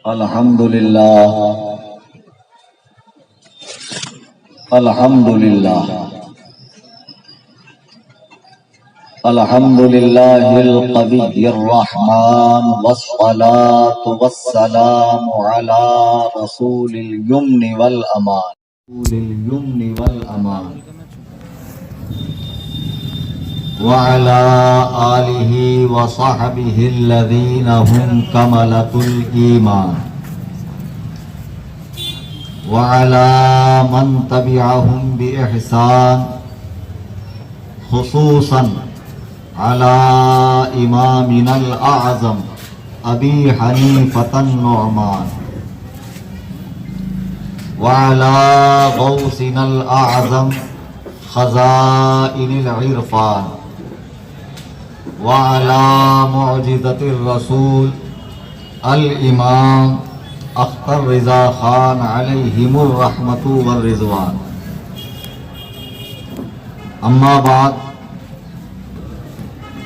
الحمدللہ الحمدللہ الحمدللہ القوی الرحمن والصلاة والسلام علی رسول الیمن والأمان وعلى آلہ وصحبہ الذین هم کملۃ الایمان وعلى من تبعهم بإحسان خصوصا على إمامنا الأعظم أبي حنيفة النعمان وعلى غوثنا الأعظم خزائن العرفان وعلى معجزة الرسول الإمام اختر رضا خان علیہم الرحمۃ والرضوان. اما بعد،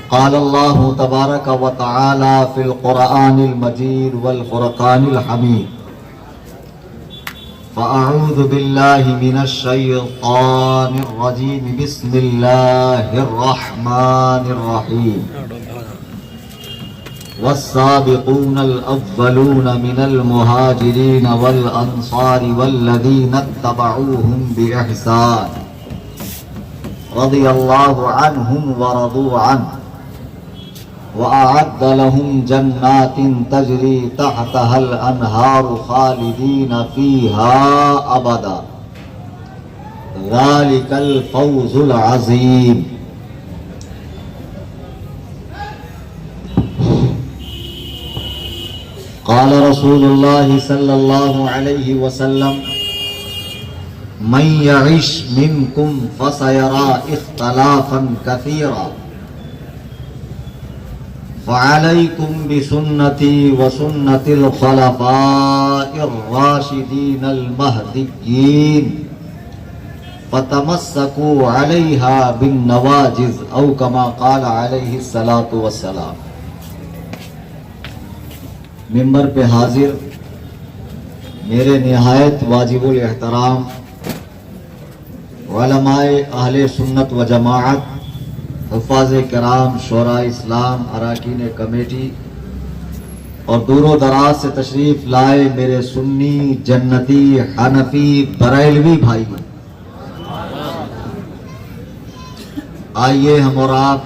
قال اللہ تبارک و تعالی فی القرآن المجید والفرقان الحمید: فاعوذ باللہ من الشیطان الرجیم بسم اللہ الرحمن الرحیم. والسابقون الأولون من المهاجرين والأنصار والذين اتبعوهم بإحسان رضي الله عنهم ورضوا عنه وأعد لهم جنات تجري تحتها الأنهار خالدين فيها أبدا ذلك الفوز العظيم. قال رسول اللہ صلی اللہ علیہ وسلم: من يعش منكم فسيرى اختلافا كثيرا فعليكم بسنتي وسنة الخلفاء الراشدين المهديين فتمسكوا عليها بالنواجذ أو كما قال عليه الصلاة والسلام. ممبر پہ حاضر میرے نہایت واجب الاحترام علماء اہل سنت و جماعت، حفاظ کرام، شورا اسلام، اراکین کمیٹی اور دور و دراز سے تشریف لائے میرے سنی، جنتی، حنفی، بریلوی بھائی، آئیے ہم اور آپ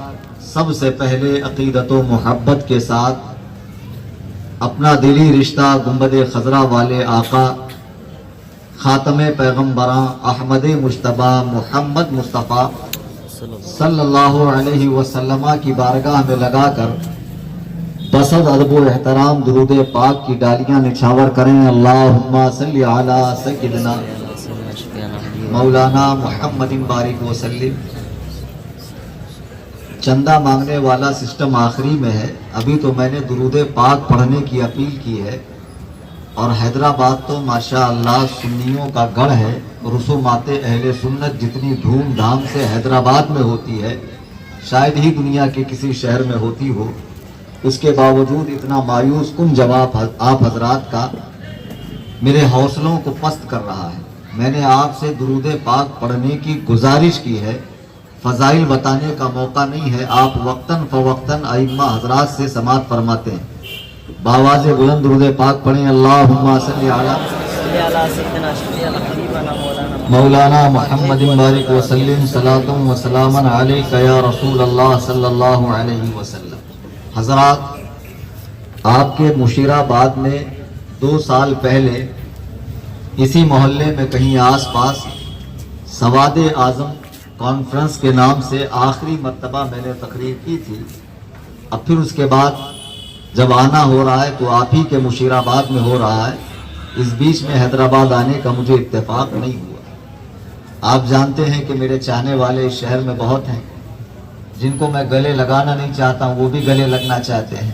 سب سے پہلے عقیدت و محبت کے ساتھ اپنا دلی رشتہ گنبد خضرا والے آقا خاتم پیغمبراں احمد مجتبی محمد مصطفیٰ صلی اللہ علیہ وسلم کی بارگاہ میں لگا کر بصد ادب و احترام درود پاک کی ڈالیاں نچھاور کریں. اللہم صلی علی سیدنا مولانا محمد بارک وسلم. چندہ مانگنے والا سسٹم آخری میں ہے. ابھی تو میں نے درود پاک پڑھنے کی اپیل کی ہے، اور حیدرآباد تو ماشاءاللہ سنیوں کا گڑھ ہے. رسومات اہل سنت جتنی دھوم دھام سے حیدرآباد میں ہوتی ہے شاید ہی دنیا کے کسی شہر میں ہوتی ہو. اس کے باوجود اتنا مایوس کن جواب آپ حضرات کا میرے حوصلوں کو پست کر رہا ہے. میں نے آپ سے درود پاک پڑھنے کی گزارش کی ہے، فضائل بتانے کا موقع نہیں ہے. آپ وقتاً فوقتاً ائمہ حضرات سے سماعت فرماتے ہیں. بآواز بلند درود پاک پڑھیں. اللہم صلی علی مولانا محمد بارک وسلم صلاۃ و سلاما علیک یا رسول اللہ صلی اللہ علیہ وسلم. حضرات، آپ کے مشیر آباد میں 2 سال پہلے اسی محلے میں کہیں آس پاس سواد اعظم کانفرنس کے نام سے آخری مرتبہ میں نے تقریر کی تھی. اب پھر اس کے بعد جب آنا ہو رہا ہے تو آپ ہی کے مشیر آباد میں ہو رہا ہے. اس بیچ میں حیدرآباد آنے کا مجھے اتفاق نہیں ہوا. آپ جانتے ہیں کہ میرے چاہنے والے اس شہر میں بہت ہیں، جن کو میں گلے لگانا نہیں چاہتا ہوں وہ بھی گلے لگنا چاہتے ہیں.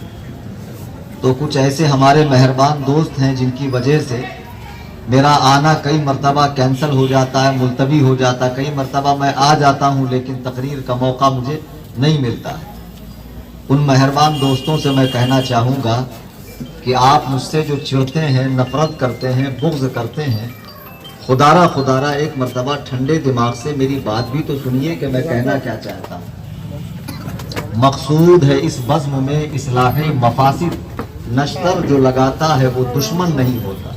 تو کچھ ایسے ہمارے مہربان دوست ہیں جن کی وجہ سے میرا آنا کئی مرتبہ کینسل ہو جاتا ہے، ملتوی ہو جاتا ہے. کئی مرتبہ میں آ جاتا ہوں لیکن تقریر کا موقع مجھے نہیں ملتا ہے. ان مہربان دوستوں سے میں کہنا چاہوں گا کہ آپ مجھ سے جو چڑھتے ہیں، نفرت کرتے ہیں، بغض کرتے ہیں، خدارہ ایک مرتبہ ٹھنڈے دماغ سے میری بات بھی تو سنیے کہ میں کہنا کیا چاہتا ہوں۔ مقصود ہے اس بزم میں اصلاح مفاسد، نشتر جو لگاتا ہے وہ دشمن نہیں ہوتا۔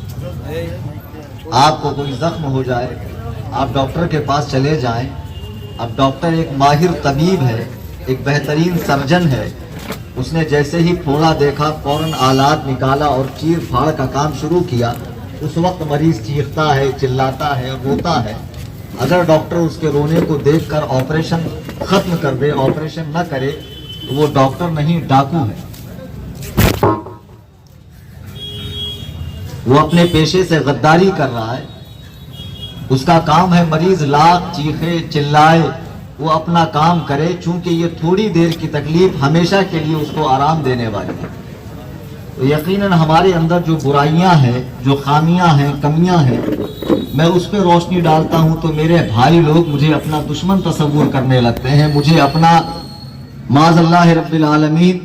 آپ کو کوئی زخم ہو جائے، آپ ڈاکٹر کے پاس چلے جائیں، اب ڈاکٹر ایک ماہر طبیب ہے، ایک بہترین سرجن ہے، اس نے جیسے ہی پھوڑا دیکھا فوراً آلات نکالا اور چیر پھاڑ کا کام شروع کیا۔ اس وقت مریض چیختا ہے، چلاتا ہے، روتا ہے۔ اگر ڈاکٹر اس کے رونے کو دیکھ کر آپریشن ختم کر دے، آپریشن نہ کرے، تو وہ ڈاکٹر نہیں، ڈاکو ہے۔ وہ اپنے پیشے سے غداری کر رہا ہے۔ اس کا کام ہے مریض لاکھ چیخے چلائے، وہ اپنا کام کرے، چونکہ یہ تھوڑی دیر کی تکلیف ہمیشہ کے لیے اس کو آرام دینے والی ہے۔ تو یقیناً ہمارے اندر جو برائیاں ہیں، جو خامیاں ہیں، کمیاں ہیں، میں اس پہ روشنی ڈالتا ہوں تو میرے بھائی لوگ مجھے اپنا دشمن تصور کرنے لگتے ہیں، مجھے اپنا معاذ اللہ رب العالمین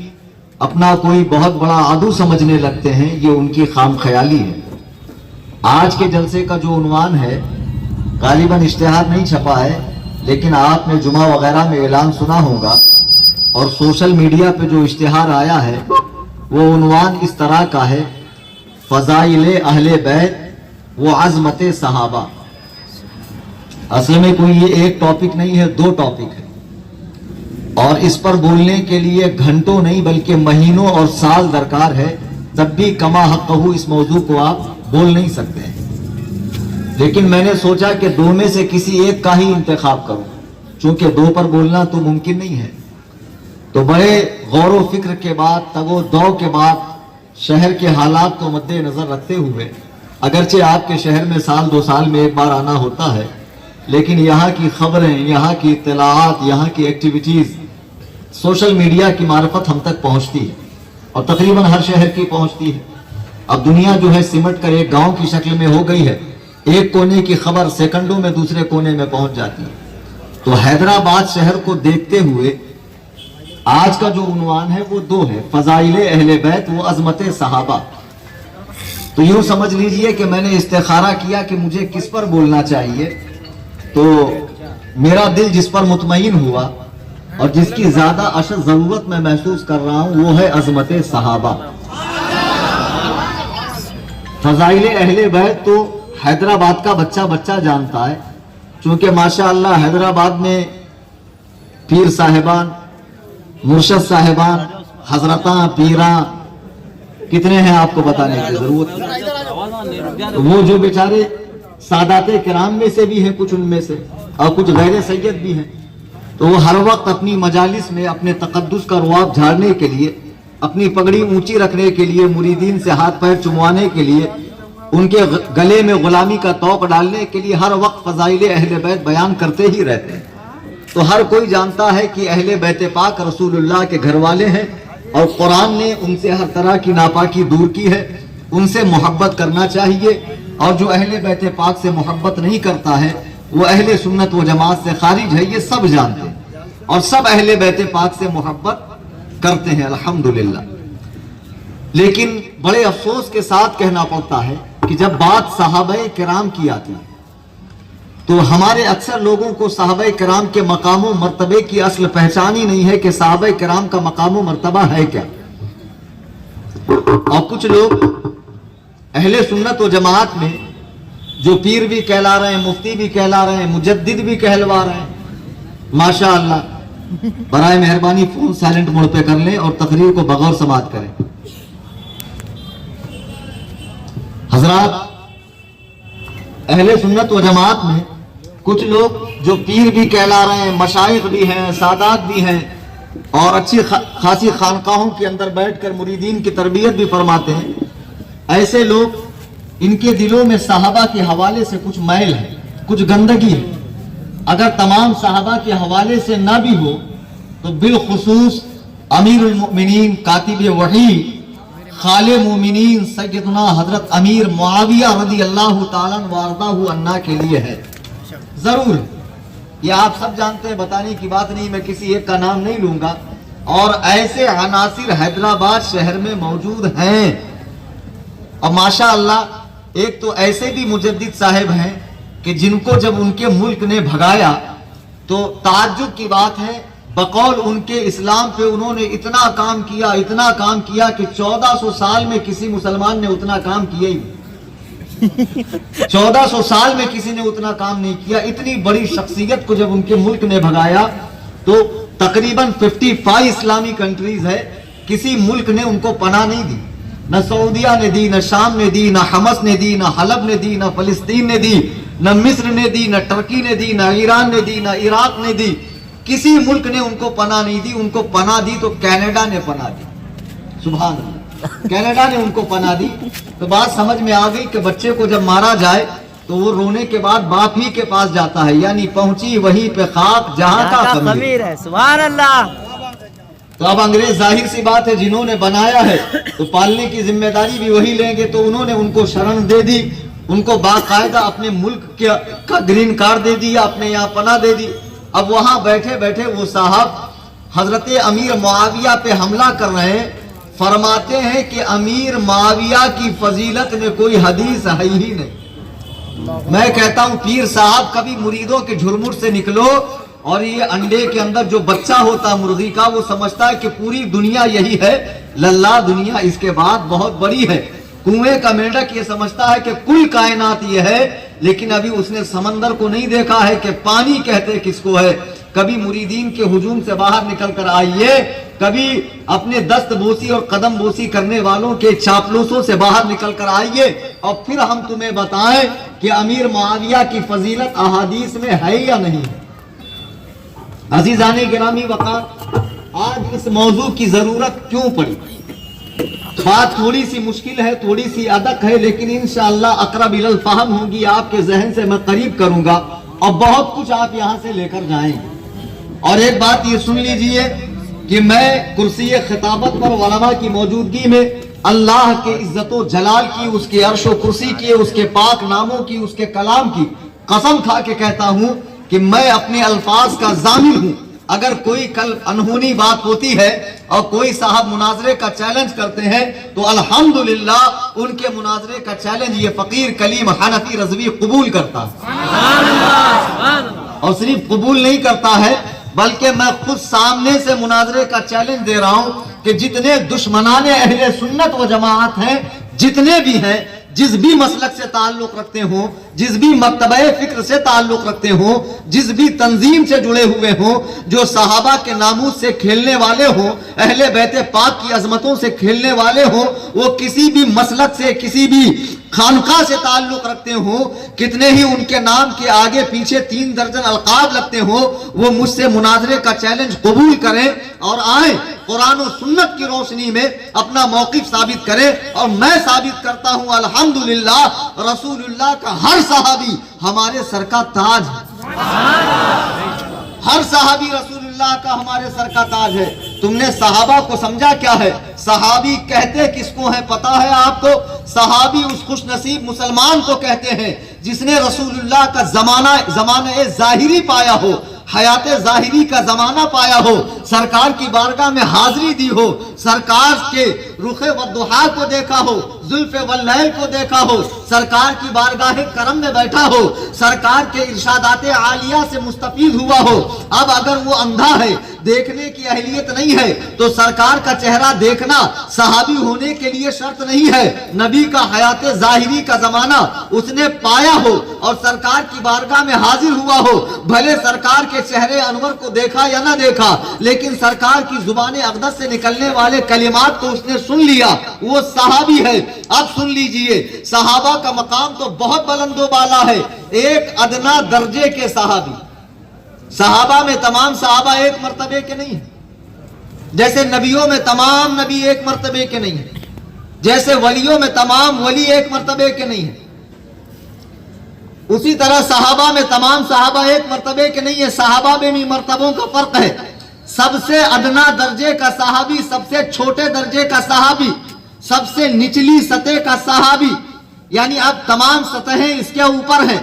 اپنا کوئی بہت بڑا عدو سمجھنے لگتے ہیں۔ یہ ان کی خام خیالی ہے۔ آج کے جلسے کا جو عنوان ہے، غالباً اشتہار نہیں چھپا ہے، لیکن آپ نے جمعہ وغیرہ میں اعلان سنا ہوگا، اور سوشل میڈیا پہ جو اشتہار آیا ہے وہ عنوان اس طرح کا ہے: فضائل اہل بیت و عظمت صحابہ۔ اصل میں کوئی یہ ایک ٹاپک نہیں ہے، دو ٹاپک ہے، اور اس پر بولنے کے لیے گھنٹوں نہیں بلکہ مہینوں اور سال درکار ہے، تب بھی کما حقہ اس موضوع کو آپ بول نہیں سکتے ہیں۔ لیکن میں نے سوچا کہ دو میں سے کسی ایک کا ہی انتخاب کروں، چونکہ دو پر بولنا تو ممکن نہیں ہے۔ تو بڑے غور و فکر کے بعد، تگ و دو کے بعد، شہر کے حالات کو مد نظر رکھتے ہوئے، اگرچہ آپ کے شہر میں سال دو سال میں ایک بار آنا ہوتا ہے، لیکن یہاں کی خبریں، یہاں کی اطلاعات، یہاں کی ایکٹیویٹیز سوشل میڈیا کی معرفت ہم تک پہنچتی ہے، اور تقریباً ہر شہر کی پہنچتی ہے۔ اب دنیا جو ہے سمٹ کر ایک گاؤں کی شکل میں ہو گئی ہے، ایک کونے کی خبر سیکنڈوں میں دوسرے کونے میں پہنچ جاتی ہے۔ تو حیدرآباد شہر کو دیکھتے ہوئے آج کا جو عنوان ہے وہ دو ہے: فضائل اہل بیت و عظمت صحابہ۔ تو یوں سمجھ لیجئے کہ میں نے استخارہ کیا کہ مجھے کس پر بولنا چاہیے، تو میرا دل جس پر مطمئن ہوا اور جس کی زیادہ اشد ضرورت میں محسوس کر رہا ہوں وہ ہے عظمت صحابہ۔ فضائل اہل بیت تو حیدرآباد کا بچہ بچہ جانتا ہے، چونکہ ماشاءاللہ حیدرآباد میں پیر صاحبان، مرشد صاحبان، حضرتاں، پیراں کتنے ہیں آپ کو بتانے کی ضرورت ہے۔ وہ جو بیچارے سادات کرام میں سے بھی ہیں، کچھ ان میں سے، اور کچھ غیر سید بھی ہیں، تو وہ ہر وقت اپنی مجالس میں اپنے تقدس کا رواب جھاڑنے کے لیے، اپنی پگڑی اونچی رکھنے کے لیے، مریدین سے ہاتھ پیر چموانے کے لیے، ان کے گلے میں غلامی کا طوق ڈالنے کے لیے ہر وقت فضائل اہل بیت بیان کرتے ہی رہتے ہیں۔ تو ہر کوئی جانتا ہے کہ اہل بیت پاک رسول اللہ کے گھر والے ہیں، اور قرآن نے ان سے ہر طرح کی ناپاکی دور کی ہے، ان سے محبت کرنا چاہیے، اور جو اہل بیت پاک سے محبت نہیں کرتا ہے وہ اہل سنت و جماعت سے خارج ہے، یہ سب جانتے ہیں، اور سب اہل بیت پاک سے محبت کرتے ہیں الحمدللہ۔ لیکن بڑے افسوس کے ساتھ کہنا پڑتا ہے کہ جب بات صحابہ کرام کی آتی ہے تو ہمارے اکثر لوگوں کو صحابہ کرام کے مقام و مرتبے کی اصل پہچان ہی نہیں ہے کہ صحابہ کرام کا مقام و مرتبہ ہے کیا۔ اور کچھ لوگ اہل سنت و جماعت میں جو پیر بھی کہلا رہے ہیں، مفتی بھی کہلا رہے ہیں، مجدد بھی کہلوا رہے ہیں، ماشاءاللہ، برائے مہربانی فون سائلنٹ موڈ پہ کر لیں اور تقریر کو بغور سماعت کریں۔ حضرات، اہل سنت و جماعت میں کچھ لوگ جو پیر بھی کہلا رہے ہیں، مشائخ بھی ہیں، سادات بھی ہیں، اور اچھی خاصی خانقاہوں کے اندر بیٹھ کر مریدین کی تربیت بھی فرماتے ہیں، ایسے لوگ، ان کے دلوں میں صحابہ کے حوالے سے کچھ میل ہے، کچھ گندگی ہے۔ اگر تمام صحابہ کے حوالے سے نہ بھی ہو تو بالخصوص امیر المؤمنین، کاتب وحی، خال مومنین سیدنا حضرت امیر معاویہ رضی اللہ تعالیٰ وارضاہ عنہ کے لیے ہے، ضرور۔ یہ آپ سب جانتے ہیں، بتانے کی بات نہیں، میں کسی ایک کا نام نہیں لوں گا، اور ایسے عناصر حیدرآباد شہر میں موجود ہیں. اور ماشاءاللہ ایک تو ایسے بھی مجدد صاحب ہیں کہ جن کو جب ان کے ملک نے بھگایا تو تعجب کی بات ہے، بقول ان کے اسلام پہ انہوں نے اتنا کام کیا کہ 1400 سال میں کسی مسلمان نے اتنا کام کیا ہی نہیں. 1400 سال میں کسی نے اتنا کام نہیں کیا. اتنی بڑی شخصیت کو جب ان کے ملک نے بھگایا تو تقریباً 55 اسلامی کنٹریز ہے، کسی ملک نے ان کو پناہ نہیں دی. نہ سعودیہ نے دی، نہ شام نے دی، نہ حمس نے دی، نہ حلب نے دی، نہ فلسطین نے دی، نہ مصر نے دی، نہ ترکی نے دی، نہ ایران نے دی، نہ عراق نے دی. کسی ملک نے ان کو پناہ نہیں دی. ان کو پناہ دی تو کینیڈا نے پناہ دی. سبحان اللہ، کینیڈا نے ان کو پناہ دی. تو بات سمجھ میں آ گئی کہ بچے کو جب مارا جائے تو وہ رونے کے بعد باپ ہی کے پاس جاتا ہے، یعنی پہنچی وہیں پہ خاک جہاں کا خمیر ہے. سبحان اللہ. تو اب انگریز ظاہر سی بات ہے جنہوں نے بنایا ہے تو پالنے کی ذمہ داری بھی وہی لیں گے. تو انہوں نے ان کو شرن دے دی، ان کو باقاعدہ اپنے ملک کا گرین کارڈ دے دیا، اپنے یہاں پناہ دے دی. اب وہاں بیٹھے بیٹھے وہ صاحب حضرت امیر معاویہ پہ حملہ کر رہے ہیں. فرماتے ہیں کہ امیر معاویہ کی فضیلت میں کوئی حدیث ہے ہی نہیں. میں کہتا ہوں پیر صاحب کبھی مریدوں کے جھرمٹ سے نکلو، اور یہ انڈے کے اندر جو بچہ ہوتا مرغی کا وہ سمجھتا ہے کہ پوری دنیا یہی ہے، للہ دنیا اس کے بعد بہت بڑی ہے. کنویں کا مینڈک یہ سمجھتا ہے کہ کل کائنات یہ ہے، لیکن ابھی اس نے سمندر کو نہیں دیکھا ہے کہ پانی کہتے کس کو ہے. کبھی مریدین کے ہجوم سے باہر نکل کر آئیے، کبھی اپنے دست بوسی اور قدم بوسی کرنے والوں کے چاپلوسوں سے باہر نکل کر آئیے، اور پھر ہم تمہیں بتائیں کہ امیر معاویہ کی فضیلت احادیث میں ہے یا نہیں. عزیزان گرامی وقار، آج اس موضوع کی ضرورت کیوں پڑی؟ بات تھوڑی سی مشکل ہے، تھوڑی سی ادق ہے، لیکن انشاءاللہ اقرب الی الفہم ہوگی. آپ کے ذہن سے میں قریب کروں گا اور بہت کچھ آپ یہاں سے لے کر جائیں. اور ایک بات یہ سن لیجئے کہ میں کرسی خطابت پر علماء کی موجودگی میں اللہ کے عزت و جلال کی، اس کے عرش و کرسی کی، اس کے پاک ناموں کی، اس کے کلام کی قسم کھا کے کہتا ہوں کہ میں اپنے الفاظ کا ضامن ہوں. اگر کوئی کل انہونی بات ہوتی ہے اور کوئی صاحب مناظرے کا چیلنج کرتے ہیں تو الحمدللہ ان کے مناظرے کا چیلنج یہ فقیر کلیم حنفی رضوی قبول کرتا ہے. اور صرف قبول نہیں کرتا ہے بلکہ میں خود سامنے سے مناظرے کا چیلنج دے رہا ہوں کہ جتنے دشمنان اہل سنت و جماعت ہیں، جتنے بھی ہیں، جس بھی مسلک سے تعلق رکھتے ہوں، جس بھی مکتبہ فکر سے تعلق رکھتے ہوں، جس بھی تنظیم سے جڑے ہوئے ہوں، جو صحابہ کے ناموس سے کھیلنے والے ہوں، اہل بیت پاک کی عظمتوں سے کھیلنے والے ہوں، وہ کسی بھی مسلک سے، کسی بھی خانقاہ سے تعلق رکھتے ہوں، کتنے ہی ان کے نام کے آگے پیچھے 3 درجن القاب لگتے ہوں، وہ مجھ سے مناظرے کا چیلنج قبول کریں اور آئیں، قرآن و سنت کی روشنی میں اپنا موقف ثابت کریں. اور میں ثابت کرتا ہوں الحمدللہ رسول اللہ کا ہر صحابی ہمارے سر کا تاج ہے. ہر صحابی رسول اللہ کا ہمارے سر کا تاج ہے. تم نے صحابہ کو سمجھا کیا ہے؟ صحابی کہتے کس کو ہیں پتا ہے آپ کو؟ صحابی اس خوش نصیب مسلمان کو کہتے ہیں جس نے رسول اللہ کا زمانہ ظاہری پایا ہو، حیات ظاہری کا زمانہ پایا ہو، سرکار کی بارگاہ میں حاضری دی ہو، سرکار کے رخ والضحا کو دیکھا ہو، زلف واللیل کو دیکھا ہو، سرکار کی بارگاہ کرم میں بیٹھا ہو، سرکار کے ارشادات عالیہ سے مستفید ہوا ہو. اب اگر وہ اندھا ہے، دیکھنے کی اہلیت نہیں ہے، تو سرکار کا چہرہ دیکھنا صحابی ہونے کے لیے شرط نہیں ہے. نبی کا حیات ظاہری کا زمانہ اس نے پایا ہو اور سرکار کی بارگاہ میں حاضر ہوا ہو، بھلے سرکار کے چہرے انور کو دیکھا یا نہ دیکھا، لیکن سرکار کی زبان اقدس سے نکلنے والے کلمات کو اس نے سن لیا، وہ صحابی ہے. اب سن لیجئے، صحابہ کا مقام تو بہت بلند و بالا ہے. ایک ادنا درجے کے صحابی، صحابہ میں تمام صحابہ ایک مرتبے کے نہیں ہیں، جیسے نبیوں میں تمام نبی ایک مرتبے کے نہیں ہیں، جیسے ولیوں میں تمام ولی ایک مرتبے کے نہیں ہیں، اسی طرح صحابہ میں تمام صحابہ ایک مرتبے کے نہیں ہیں. صحابہ میں بھی مرتبوں کا فرق ہے. سب سے ادنا درجے کا صحابی، سب سے چھوٹے درجے کا صحابی، سب سے نچلی سطح کا صحابی، یعنی اب تمام سطحیں اس کے اوپر ہیں.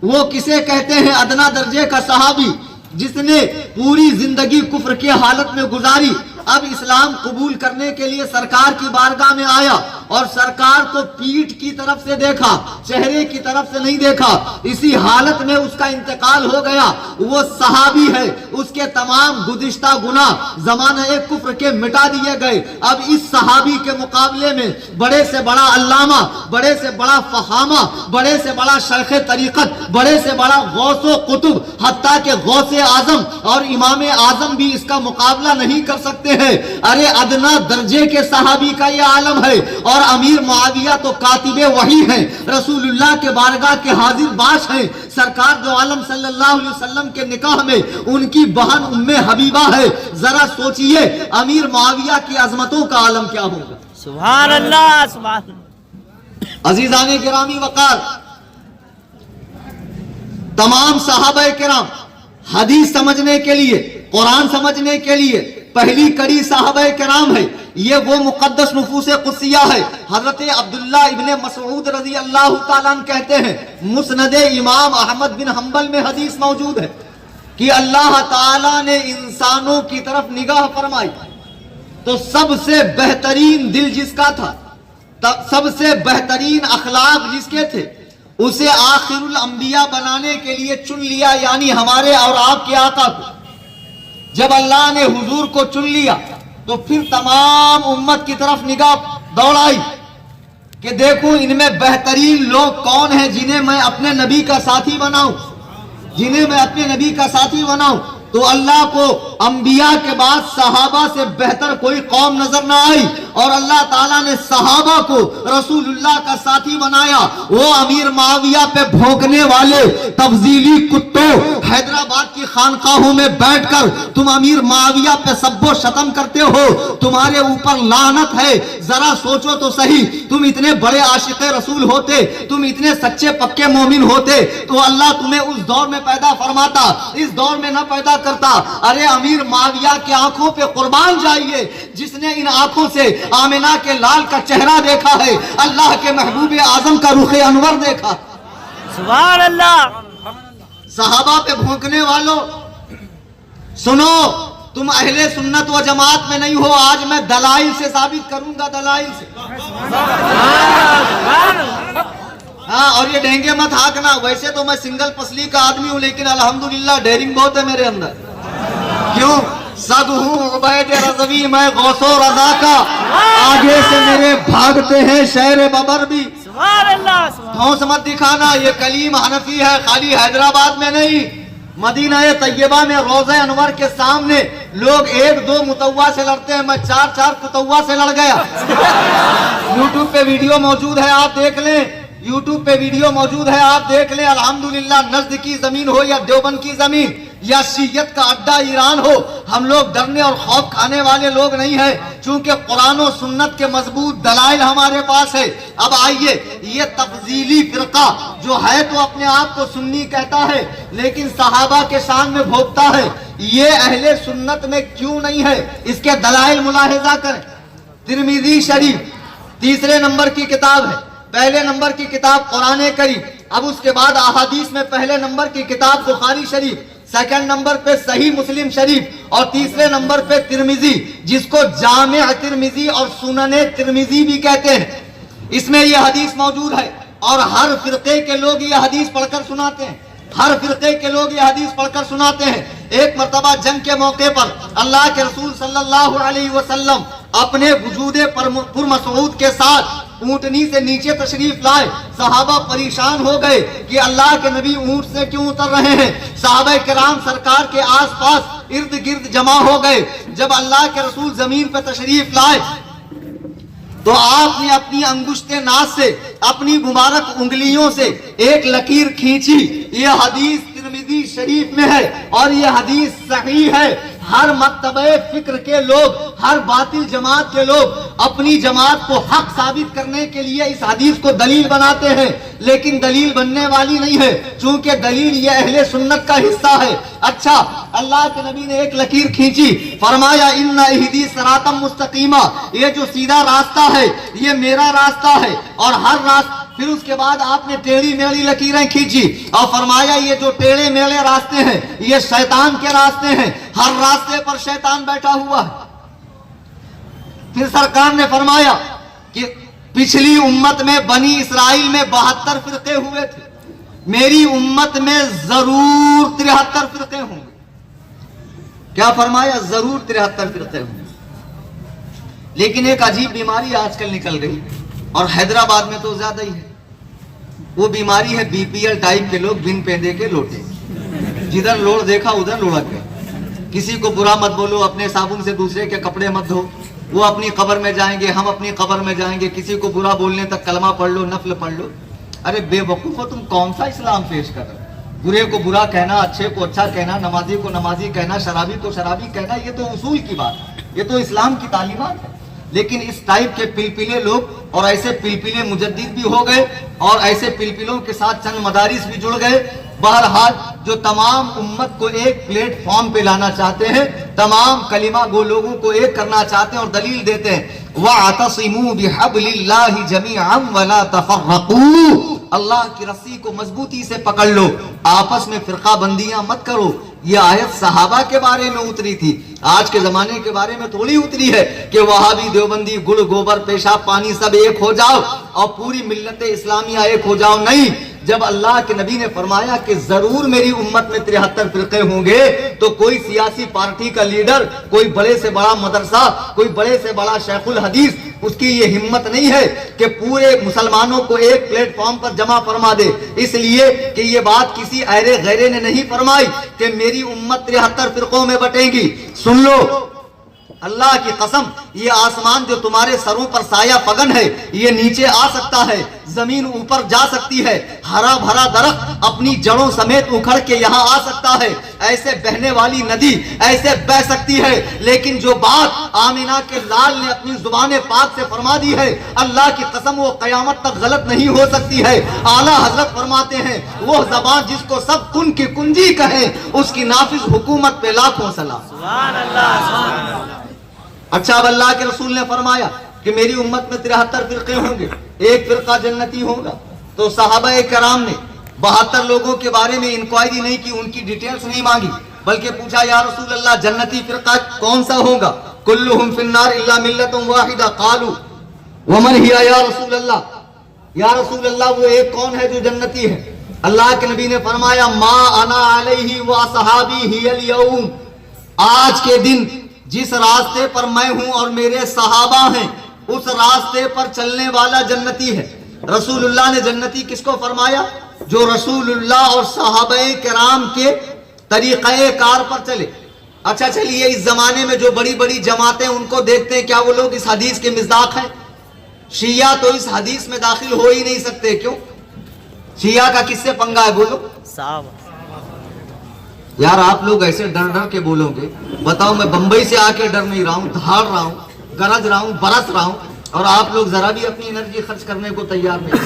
وہ کسے کہتے ہیں ادنا درجے کا صحابی؟ جس نے پوری زندگی کفر کی حالت میں گزاری، اب اسلام قبول کرنے کے لیے سرکار کی بارگاہ میں آیا اور سرکار کو پیٹھ کی طرف سے دیکھا، چہرے کی طرف سے نہیں دیکھا، اسی حالت میں اس کا انتقال ہو گیا۔ وہ صحابی ہے، اس کے تمام گزشتہ گناہ زمانہ کفر کے مٹا دیے گئے۔ اب اس صحابی کے مقابلے میں بڑے سے بڑا علامہ، بڑے سے بڑا فہامہ، بڑے سے بڑا شیخ طریقت، بڑے سے بڑا غوث و قطب، حتیٰ کہ غوث اعظم اور امام اعظم بھی اس کا مقابلہ نہیں کر سکتے ہیں۔ ارے ادنا درجے کے صحابی کا یہ عالم ہے، اور امیر معاویہ تو کاتب وحی ہیں، رسول اللہ کے بارگاہ کے حاضر باش ہیں۔ سرکار دو عالم صلی اللہ علیہ وسلم کے نکاح میں ان کی بہن ام حبیبہ ہے۔ ذرا سوچئے امیر معاویہ کی عظمتوں کا عالم کیا ہوگا۔ سبحان اللہ، سبحان اللہ۔ عزیزان گرامی وقار، تمام صحابہ کرام حدیث سمجھنے کے لیے، قرآن سمجھنے کے لیے پہلی کڑی صحابہ کرام ہے۔ یہ وہ مقدس نفوس قدسیہ ہے۔ حضرت عبداللہ ابن مسعود رضی اللہ تعالیٰ عنہ کہتے ہیں، مسند امام احمد بن حنبل میں حدیث موجود ہے کہ اللہ تعالیٰ نے انسانوں کی طرف نگاہ فرمائی تو سب سے بہترین دل جس کا تھا، سب سے بہترین اخلاق جس کے تھے، اسے آخر الانبیاء بنانے کے لیے چن لیا، یعنی ہمارے اور آپ کے آقا کو۔ جب اللہ نے حضور کو چن لیا تو پھر تمام امت کی طرف نگاہ دوڑائی کہ دیکھوں ان میں بہترین لوگ کون ہیں جنہیں میں اپنے نبی کا ساتھی بناؤں، جنہیں میں اپنے نبی کا ساتھی بناؤں۔ تو اللہ کو انبیاء کے بعد صحابہ سے بہتر کوئی قوم نظر نہ آئی، اور اللہ تعالیٰ نے صحابہ کو رسول اللہ کا ساتھی بنایا۔ وہ امیر معاویہ پہ بھونکنے والے تفضیلی کتوں، حیدرآباد کی خانقاہوں میں بیٹھ کر تم امیر معاویہ پہ سب و شتم کرتے ہو، تمہارے اوپر لعنت ہے۔ ذرا سوچو تو صحیح، تم اتنے بڑے عاشق رسول ہوتے، تم اتنے سچے پکے مومن ہوتے تو اللہ تمہیں اس دور میں پیدا فرماتا، اس دور میں نہ پیدا کرتا۔ ارے امیر معاویہ کی آنکھوں پہ قربان جائیے جس نے ان آنکھوں سے آمنہ کے لال کا چہرہ دیکھا ہے، اللہ کے محبوب اعظم کا رخ انور دیکھا۔ سبحان اللہ۔ صحابہ پہ بھونکنے والوں، سنو، تم اہل سنت و جماعت میں نہیں ہو، آج میں دلائل سے ثابت کروں گا، دلائل سے۔ ہاں، اور یہ ڈھینگے مت ہاکنا، ویسے تو میں سنگل پسلی کا آدمی ہوں، لیکن الحمدللہ ڈیرنگ بہت ہے میرے اندر۔ کیوں؟ صد ہوں عبید رضوی میں غوث و رضا کا، آگے سے میرے بھاگتے ہیں شہر ببر بھی۔ سبحان اللہ۔ ٹھونس مت دکھانا، یہ کلیم حنفی ہے، خالی حیدرآباد میں نہیں، مدینہ طیبہ میں روضہ انور کے سامنے لوگ ایک دو متوا سے لڑتے ہیں، میں چار چار کتوا سے لڑ گیا۔ یوٹیوب پہ ویڈیو موجود ہے، آپ دیکھ لیں، یوٹیوب پہ ویڈیو موجود ہے، آپ دیکھ لیں۔ الحمدللہ نجد کی زمین ہو یا دیوبند کی زمین یا شیعت کا اڈا ایران ہو، ہم لوگ ڈرنے اور خوف کھانے والے لوگ نہیں ہیں، چونکہ قرآن و سنت کے مضبوط دلائل ہمارے پاس ہے۔ اب آئیے، یہ تفضیلی فرقہ جو ہے تو اپنے آپ کو سنی کہتا ہے لیکن صحابہ کے شان میں بھونکتا ہے، یہ اہل سنت میں کیوں نہیں ہے؟ اس کے دلائل ملاحظہ کریں۔ ترمذی شریف تیسرے نمبر کی کتاب ہے، پہلے نمبر کی کتاب قرآن کریم، اب اس کے بعد احادیث میں پہلے نمبر کی کتاب بخاری شریف، سیکنڈ نمبر پہ صحیح مسلم شریف، اور تیسرے نمبر پہ ترمذی، جس کو جامع ترمذی اور سنن ترمذی بھی کہتے ہیں۔ اس میں یہ حدیث موجود ہے، اور ہر فرقے کے لوگ یہ حدیث پڑھ کر سناتے ہیں، ہر فرقے کے لوگ یہ حدیث پڑھ کر سناتے ہیں۔ ایک مرتبہ جنگ کے موقع پر اللہ کے رسول صلی اللہ علیہ وسلم اپنے وجود پرمسعود کے ساتھ اونٹنی سے نیچے تشریف لائے۔ صحابہ پریشان ہو گئے کہ اللہ کے نبی اونٹ سے کیوں اتر رہے ہیں۔ صحابہ کرام سرکار کے آس پاس ارد گرد جمع ہو گئے۔ جب اللہ کے رسول زمین پہ تشریف لائے تو آپ نے اپنی انگشت ناز سے، اپنی مبارک انگلیوں سے ایک لکیر کھینچی۔ یہ حدیث ترمذی شریف میں ہے اور یہ حدیث صحیح ہے۔ ہر مکتبہ فکر کے لوگ، ہر باطل جماعت کے لوگ اپنی جماعت کو حق ثابت کرنے کے لیے اس حدیث کو دلیل بناتے ہیں، لیکن دلیل بننے والی نہیں ہے، چونکہ دلیل یہ اہل سنت کا حصہ ہے۔ اچھا، اللہ کے نبی نے ایک لکیر کھینچی، فرمایا ان اہدی صراطا مستقیما، یہ جو سیدھا راستہ ہے یہ میرا راستہ ہے، اور ہر راستہ، پھر اس کے بعد آپ نے ٹیڑھی میڑھی لکیریں کھینچی اور فرمایا یہ جو ٹیڑھے میڑھے راستے ہیں یہ شیطان کے راستے ہیں، ہر راستے پر شیطان بیٹھا ہوا ہے۔ پھر سرکار نے فرمایا کہ پچھلی امت میں بنی اسرائیل میں 72 فرقے ہوئے تھے، میری امت میں ضرور 73 فرقے ہوں گے۔ کیا فرمایا؟ ضرور 73 فرقے ہوں گے۔ لیکن ایک عجیب بیماری آج کل نکل گئی، اور حیدرآباد میں تو زیادہ ہی ہے۔ وہ بیماری ہے BPL ٹائپ کے لوگ بن پیندے کے لوٹے، جدھر لوڑ دیکھا ادھر لوڑک گئے۔ کسی کو برا مت بولو، اپنے صابن سے دوسرے کے کپڑے مت دھو، وہ اپنی قبر میں جائیں گے، ہم اپنی قبر میں جائیں گے، کسی کو برا بولنے تک کلمہ پڑھ لو، نفل پڑھ لو۔ ارے بے وقوفو، تم کون سا اسلام پیش کر رہے ہو؟ برے کو برا کہنا، اچھے کو اچھا کہنا، نمازی کو نمازی کہنا، شرابی کو شرابی کہنا، یہ تو اصول کی بات ہے، یہ تو اسلام کی تعلیمات ہے۔ لیکن اس ٹائپ کے پلپلے لوگ، اور ایسے پلپلے مجدد بھی ہو گئے، اور ایسے پلپلوں کے ساتھ چند مدارس بھی جڑ گئے۔ بہرحال جو تمام امت کو ایک پلیٹ فارم پہ لانا چاہتے ہیں، تمام کلمہ گو لوگوں کو ایک کرنا چاہتے ہیں، اور دلیل دیتے ہیں وَاعْتَصِمُوا بِحَبْلِ اللَّهِ جَمِيعًا وَلَا تَفَرَّقُوا، اللہ کی رسی کو مضبوطی سے پکڑ لو، آپس میں فرقہ بندیاں مت کرو۔ یہ آیت صحابہ کے بارے میں اتری تھی، آج کے زمانے کے بارے میں تھوڑی اتری ہے کہ وہابی دیوبندی گڑ گوبر پیشاب پانی سب ایک ہو جاؤ اور پوری ملت اسلامیہ ایک ہو جاؤ۔ نہیں، جب اللہ کے نبی نے فرمایا کہ ضرور میری امت میں 73 فرقے ہوں گے، تو کوئی سیاسی پارٹی کا لیڈر، کوئی بڑے سے بڑا مدرسہ، کوئی بڑے سے بڑا شیخ الحدیث، اس کی یہ ہمت نہیں ہے کہ پورے مسلمانوں کو ایک پلیٹ فارم پر جمع فرما دے، اس لیے کہ یہ بات کسی ایرے غیرے نے نہیں فرمائی کہ میری امت 73 فرقوں میں بٹے گی۔ سن لو، اللہ کی قسم، یہ آسمان جو تمہارے سروں پر سایہ پگن ہے، یہ نیچے آ سکتا ہے، زمین اوپر جا سکتی ہے، ہرا بھرا درخت اپنی جڑوں سمیت اکھڑ کے یہاں آ سکتا ہے، ایسے بہنے والی ندی ایسے بہ سکتی ہے، لیکن جو بات آمینہ کے لال نے اپنی زبان پاک سے فرما دی ہے، اللہ کی قسم وہ قیامت تک غلط نہیں ہو سکتی ہے۔ اعلیٰ حضرت فرماتے ہیں وہ زبان جس کو سب کن کی کنجی کہیں، اس کی نافذ حکومت پہ لاکھوں سلام۔ سبحان اللہ، سبحان اللہ۔ اچھا، اب اللہ کے رسول نے فرمایا کہ میری امت میں 73 فرقے ہوں گے، ایک فرقہ جنتی ہوگا، تو صحابہ کرام نے 72 لوگوں کے بارے میں انکوائری نہیں کی، ان کی ڈیٹیلز نہیں مانگی، بلکہ پوچھا یا رسول اللہ جنتی فرقہ کون سا ہوگا؟ کلہم فی النار الا ملت واحدہ، قالوا ومن ہی یا رسول اللہ، یا رسول اللہ وہ ایک کون ہے جو جنتی ہے؟ اللہ کے نبی نے فرمایا ما انا علیہ واصحابی ہی اليوم، آج کے دن جس راستے پر میں ہوں اور میرے صحابہ ہیں، اس راستے پر چلنے والا جنتی ہے۔ رسول اللہ نے جنتی کس کو فرمایا؟ جو رسول اللہ اور صحابہ کرام کے طریقہ کار پر چلے۔ اچھا چلیے، اس زمانے میں جو بڑی بڑی جماعتیں ان کو دیکھتے ہیں، کیا وہ لوگ اس حدیث کے مصداق ہیں؟ شیعہ تو اس حدیث میں داخل ہو ہی نہیں سکتے، کیوں؟ شیعہ کا کس سے پنگا ہے بولو؟ صاحب یار آپ لوگ ایسے ڈر ڈر کے بولو گے، بتاؤ میں بمبئی سے آ کے ڈر نہیں رہا ہوں، دھاڑ رہا ہوں، گرج رہا ہوں، برس رہا ہوں، اور آپ لوگ ذرا بھی اپنی انرجی خرچ کرنے کو تیار نہیں۔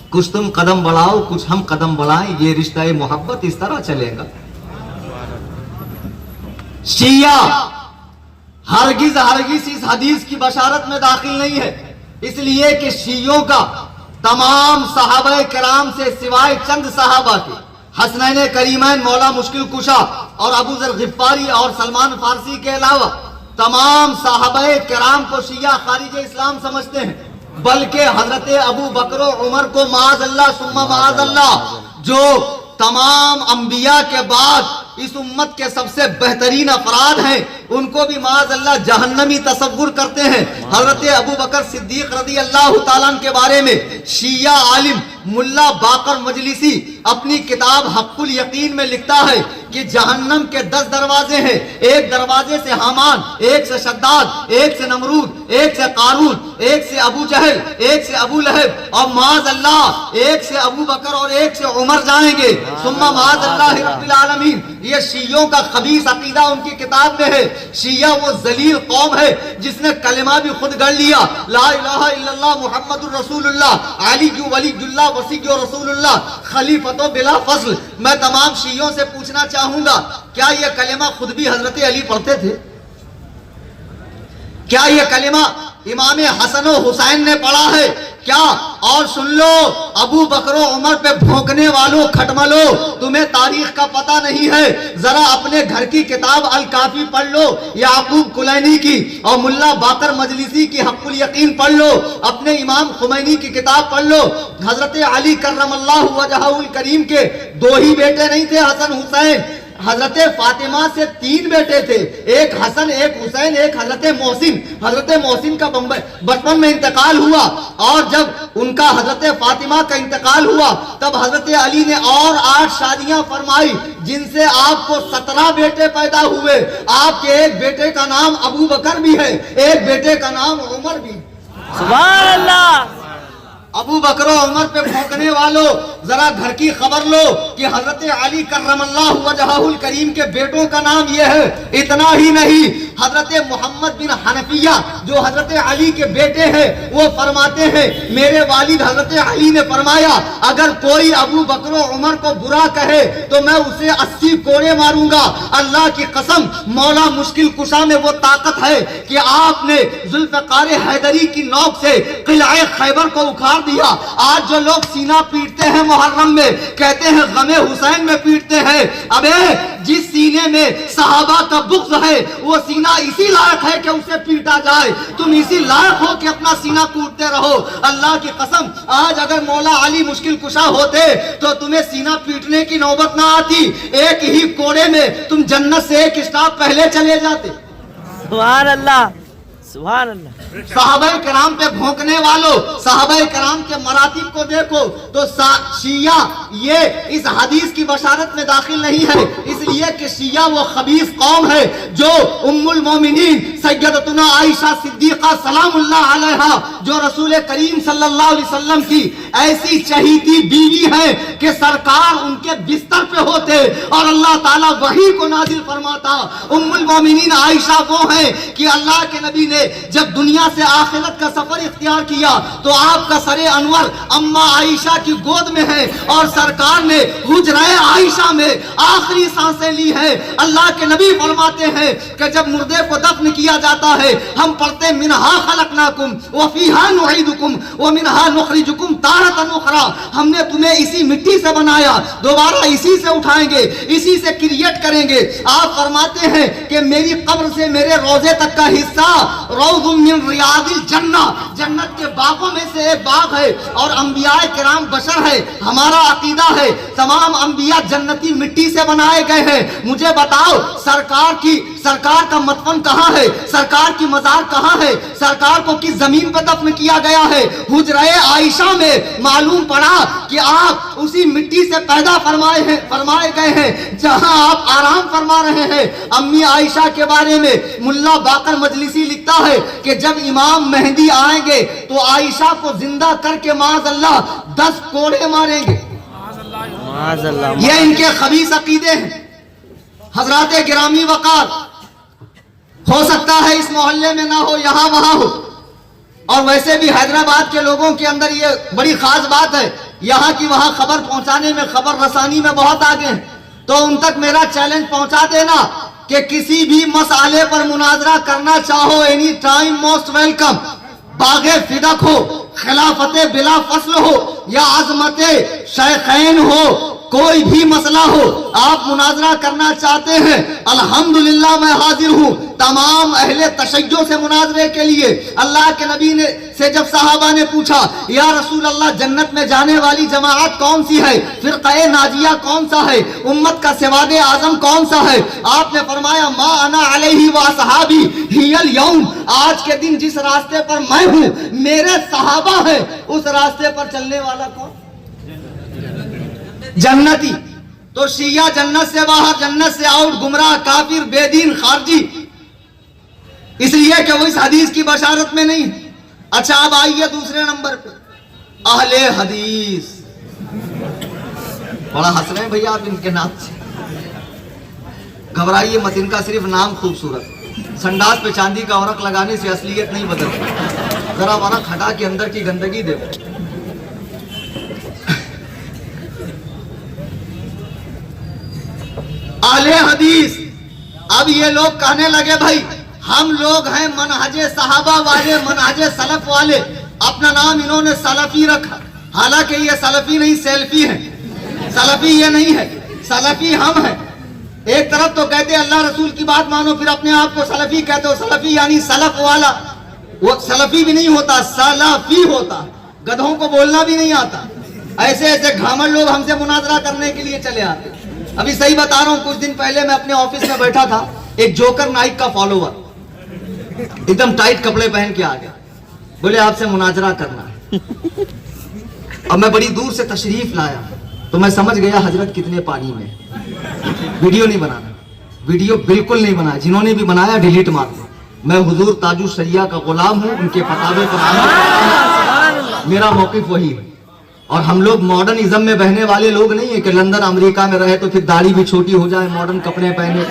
کچھ تم قدم بڑھاؤ، کچھ ہم قدم بڑھائیں، یہ رشتہ محبت اس طرح چلے گا۔ شیعہ ہرگز ہرگز اس حدیث کی بشارت میں داخل نہیں ہے، اس لیے کہ شیعوں کا تمام صحابہ کرام سے سوائے چند صحابہ کے، حسنین کریمین مولا مشکل کشا اور ابو ذر غفاری اور سلمان فارسی کے علاوہ تمام صحابہ کرام کو شیعہ خارج اسلام سمجھتے ہیں، بلکہ حضرت ابو بکر و عمر کو معاذ اللہ ثم معاذ اللہ، جو تمام انبیاء کے بعد اس امت کے سب سے بہترین افراد ہیں، ان کو بھی معاذ اللہ جہنمی تصور کرتے ہیں۔ حضرت ابو بکر صدیق رضی اللہ تعالیٰ عنہ کے بارے میں شیعہ عالم ملا باقر مجلسی اپنی کتاب حق الیقین میں لکھتا ہے کہ جہنم کے 10 دروازے ہیں، ایک دروازے سے حامان، ایک سے شداد، ایک سے نمرود، ایک سے قارون، ایک سے ابو جہل، ایک سے ابو لہب، اور معاذ اللہ ایک سے ابو بکر اور ایک سے عمر جائیں گے، ثم معاذ اللہ رب العالمین۔ یہ شیعوں کا خبیث عقیدہ ان کی کتاب میں ہے۔ شیعہ وہ ذلیل قوم ہے جس نے کلمہ بھی خود گڑھ لیا، لا الہ الا اللہ محمد الرسول اللہ، علی ولی اللہ وسیع رسول اللہ، خلیفۃ بلا فصل۔ میں تمام شیعوں سے پوچھنا چاہوں گا، کیا یہ کلمہ خود بھی حضرت علی پڑھتے تھے؟ کیا یہ کلمہ امام حسن و حسین نے پڑھا ہے؟ کیا؟ اور سن لو ابو بکر و عمر پہ بھونکنے والوں کھٹملو، تمہیں تاریخ کا پتہ نہیں ہے، ذرا اپنے گھر کی کتاب الکافی پڑھ لو یعقوب کلینی کی، اور ملا باقر مجلسی کی حق الیقین پڑھ لو، اپنے امام خمینی کی کتاب پڑھ لو۔ حضرت علی کرم اللہ وجہہ الکریم کے دو ہی بیٹے نہیں تھے حسن حسین، حضرت فاطمہ سے 3 بیٹے تھے، ایک حسن، ایک حسین، ایک حضرت محسن۔ حضرت محسن کا بچپن میں انتقال ہوا، اور جب ان کا حضرت فاطمہ کا انتقال ہوا تب حضرت علی نے اور 8 شادیاں فرمائی، جن سے آپ کو 17 بیٹے پیدا ہوئے۔ آپ کے ایک بیٹے کا نام ابو بکر بھی ہے، ایک بیٹے کا نام عمر بھی۔ سبحان اللہ۔ ابو بکر و عمر پہ بھونکنے والو، ذرا گھر کی خبر لو کہ حضرت علی کرم اللہ وجہہ الکریم کے بیٹوں کا نام یہ ہے۔ اتنا ہی نہیں، حضرت محمد بن حنفیہ جو حضرت علی کے بیٹے ہیں وہ فرماتے ہیں میرے والد حضرت علی نے فرمایا اگر کوئی ابو بکر و عمر کو برا کہے تو میں اسے 80 کوڑے ماروں گا۔ اللہ کی قسم، مولا مشکل کشا میں وہ طاقت ہے کہ آپ نے ذوالفقار حیدری کی نوک سے قلعہ خیبر کو اکھاڑ دیا۔ آج جو لوگ سینہ پیٹتے ہیں محرم میں، کہتے ہیں غم حسین میں پیٹتے ہیں، ابے جس سینے میں صحابہ کا بغض ہے وہ سینہ اسی لائق ہے کہ اسے پیٹا جائے۔ تم اسی لائق ہو کہ اپنا سینہ کوٹتے رہو۔ اللہ کی قسم، آج اگر مولا علی مشکل کشا ہوتے تو تمہیں سینہ پیٹنے کی نوبت نہ آتی، ایک ہی کوڑے میں تم جنت سے ایک اسٹاپ پہلے چلے جاتے۔ سبحان اللہ، سبحان اللہ۔ صحابہ کرام پہ بھونکنے والوں، صحابہ کرام کے مراتب کو دیکھو تو شیعہ یہ اس حدیث کی بشارت میں داخل نہیں ہے، اس لیے کہ شیعہ وہ خبیث قوم ہے جو ام المومنین سیدتنا عائشہ صدیقہ سلام اللہ علیہا جو رسول کریم صلی اللہ علیہ وسلم کی ایسی چہیتی بیوی ہے کہ سرکار ان کے بستر پہ ہوتے اور اللہ تعالیٰ وحی کو نازل فرماتا۔ ام المومنین عائشہ وہ ہیں کہ اللہ کے نبی نے جب دنیا سے آخرت کا سفر اختیار کیا تو آپ کا سر انور اماں عائشہ کی گود میں ہے، اور سرکار نے حجرہ عائشہ میں آخری سانسیں لی ہے۔ اللہ کے نبی فرماتے ہیں کہ جب مردے کو دفن کیا جاتا ہے ہم پڑھتے منہا خلقناکم وفیہا نعیدکم ومنہا نخرجکم تارۃ اخری، ہم نے تمہیں اسی مٹی سے بنایا، دوبارہ اسی سے اٹھائیں گے، اسی سے کریٹ کریں گے۔ آپ فرماتے ہیں کہ میری قبر سے میرے روزے تک کا حصہ روض من ریاض الجنہ، جنت کے باغوں میں سے ایک باغ ہے، اور انبیاء کرام بشر ہے۔ ہمارا عقیدہ ہے تمام انبیاء جنتی مٹی سے بنائے گئے ہیں۔ مجھے بتاؤ سرکار کا مدفن کہاں ہے؟ سرکار کی مزار کہاں ہے؟ سرکار کو کس زمین پر دفن کیا گیا ہے؟ حجرہ عائشہ میں معلوم پڑا کہ آپ اسی مٹی سے پیدا فرمائے گئے ہیں جہاں آپ آرام فرما رہے ہیں۔ امی عائشہ کے بارے میں ملا باقر مجلسی لکھتا ہے کہ جب امام مہدی آئیں گے تو عائشہ کو زندہ کر کے معاذ اللہ 10 کوڑے ماریں گے۔ معاذ اللہ۔ یہ ان کے خبیث عقیدے ہیں۔ حضرات گرامی وقار، ہو سکتا ہے اس محلے میں نہ ہو، یہاں وہاں ہو، اور ویسے بھی حیدرآباد کے لوگوں کے اندر یہ بڑی خاص بات ہے، یہاں کی وہاں خبر پہنچانے میں، خبر رسانی میں بہت آگے ہیں۔ تو ان تک میرا چیلنج پہنچا دینا کہ کسی بھی مسئلے پر مناظرہ کرنا چاہو، اینی ٹائم موسٹ ویلکم۔ باغ فدق ہو، خلافت بلا فصل ہو، یا عظمت شیخین ہو، کوئی بھی مسئلہ ہو، آپ مناظرہ کرنا چاہتے ہیں، الحمدللہ میں حاضر ہوں تمام اہل تشیع سے مناظرے کے لیے۔ اللہ کے نبی سے جب صحابہ نے پوچھا یا رسول اللہ جنت میں جانے والی جماعت کون سی ہے، فرقہ ناجیہ کون سا ہے، امت کا سواد اعظم کون سا ہے، آپ نے فرمایا ما انا علیہ و اصحابی ہی الیوم، آج کے دن جس راستے پر میں ہوں میرے صحابہ ہیں، اس راستے پر چلنے والا کون؟ جنتی۔ تو شیعہ جنت سے باہر، جنت سے آؤٹ، گمراہ، کافر، بے دین، خارجی، اس لیے کہ وہ اس حدیث کی بشارت میں نہیں۔ اچھا اب آئیے دوسرے نمبر پہ، اہل حدیث۔ بڑا ہنس رہے ہیں بھئی آپ ان کے نام سے، گھبرائیے مت، ان کا صرف نام خوبصورت، سنڈاس پہ چاندی کا ورق لگانے سے اصلیت نہیں بدلتی، ذرا ورق ہٹا کے اندر کی گندگی دیکھو۔ اہل حدیث، اب یہ لوگ کہنے لگے بھائی ہم لوگ ہیں منہج صحابہ والے، منہج سلف والے، اپنا نام انہوں نے سلفی رکھا، حالانکہ یہ سلفی نہیں سیلفی ہیں، سلفی یہ نہیں ہے، سلفی ہم ہیں۔ ایک طرف تو کہتے ہیں اللہ رسول کی بات مانو، پھر اپنے آپ کو سلفی کہتے ہو۔ سلفی یعنی سلف والا، وہ سلفی بھی نہیں ہوتا، سلفی ہوتا۔ گدھوں کو بولنا بھی نہیں آتا، ایسے ایسے گھامر لوگ ہم سے مناظرہ کرنے کے لیے چلے آتے۔ ابھی صحیح بتا رہا ہوں، کچھ دن پہلے میں اپنے آفس میں بیٹھا تھا، ایک جوکر نائک کا فالوور ایک دم ٹائٹ کپڑے پہن کے آ گیا، بولے آپ سے مناظرہ کرنا ہے۔ اب میں بڑی دور سے تشریف لایا تو میں سمجھ گیا حضرت کتنے پانی میں۔ ویڈیو نہیں بنانا، ویڈیو بالکل نہیں بنایا، جنہوں نے بھی بنایا ڈیلیٹ مار دو۔ میں حضور تاج الشریعہ کا غلام ہوں، ان کے فتاوے پر عمل کرتا ہوں، میرا موقف وہی ہے۔ اور ہم لوگ ماڈرن ازم میں بہنے والے لوگ نہیں ہیں کہ لندن امریکہ میں رہے تو پھر داڑھی بھی چھوٹی ہو جائے، ماڈرن کپڑے پہنے۔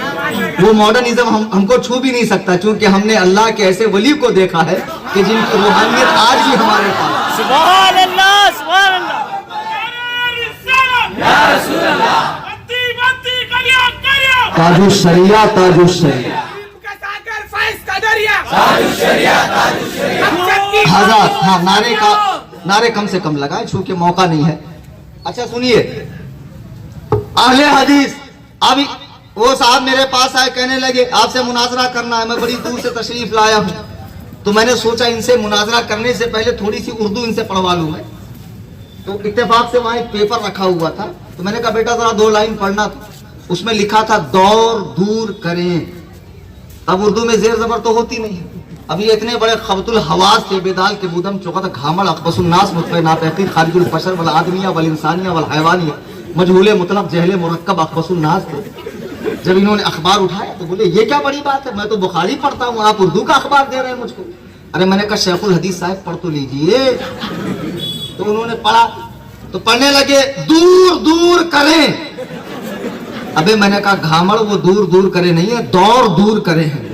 وہ ماڈرن ازم ہم کو چھو بھی نہیں سکتا، کیونکہ ہم نے اللہ کے ایسے ولی کو دیکھا ہے کہ جن کی روحانیت آج بھی ہمارے پاس۔ سبحان اللہ، سبحان اللہ، یا رسول اللہ، تاج الشریعہ، تاج الشریعہ، حضرت ہاں نعرے کم سے کم لگائیں، چونکہ موقع نہیں ہے۔ اچھا سنیے، اہل حدیث، اب وہ صاحب میرے پاس آئے، کہنے لگے آپ سے مناظرہ کرنا ہے، میں بڑی دور سے تشریف لایا ہوں، تو میں نے سوچا ان سے مناظرہ کرنے سے پہلے تھوڑی سی اردو ان سے پڑھوا لوں میں۔ تو اتفاق سے وہاں ایک پیپر رکھا ہوا تھا، تو میں نے کہا بیٹا ذرا 2 لائن پڑھنا تھا۔ اس میں لکھا تھا دور دور کریں۔ اب اردو میں زیر زبر تو ہوتی نہیں ہے، اب یہ اتنے بڑے خبط الحواس تھے، بیدال کے بودم چوقت گھامڑ اقبس الناس نطفہ ناتحقیق خارج البشر والآدمیہ والانسانیہ والحیوانیہ مجہول مطلق جہل مرکب اقبس الناس تھے۔ جب انہوں نے اخبار اٹھایا تو بولے یہ کیا بڑی بات ہے، میں تو بخاری پڑھتا ہوں، آپ اردو کا اخبار دے رہے ہیں مجھ کو۔ ارے میں نے کہا شیخ الحدیث صاحب پڑھ تو لیجئے۔ تو انہوں نے پڑھا تو پڑھنے لگے دور دور کریں۔ ابے میں نے کہا گھامڑ وہ دور دور کرے نہیں ہے، دور دور کرے ہیں۔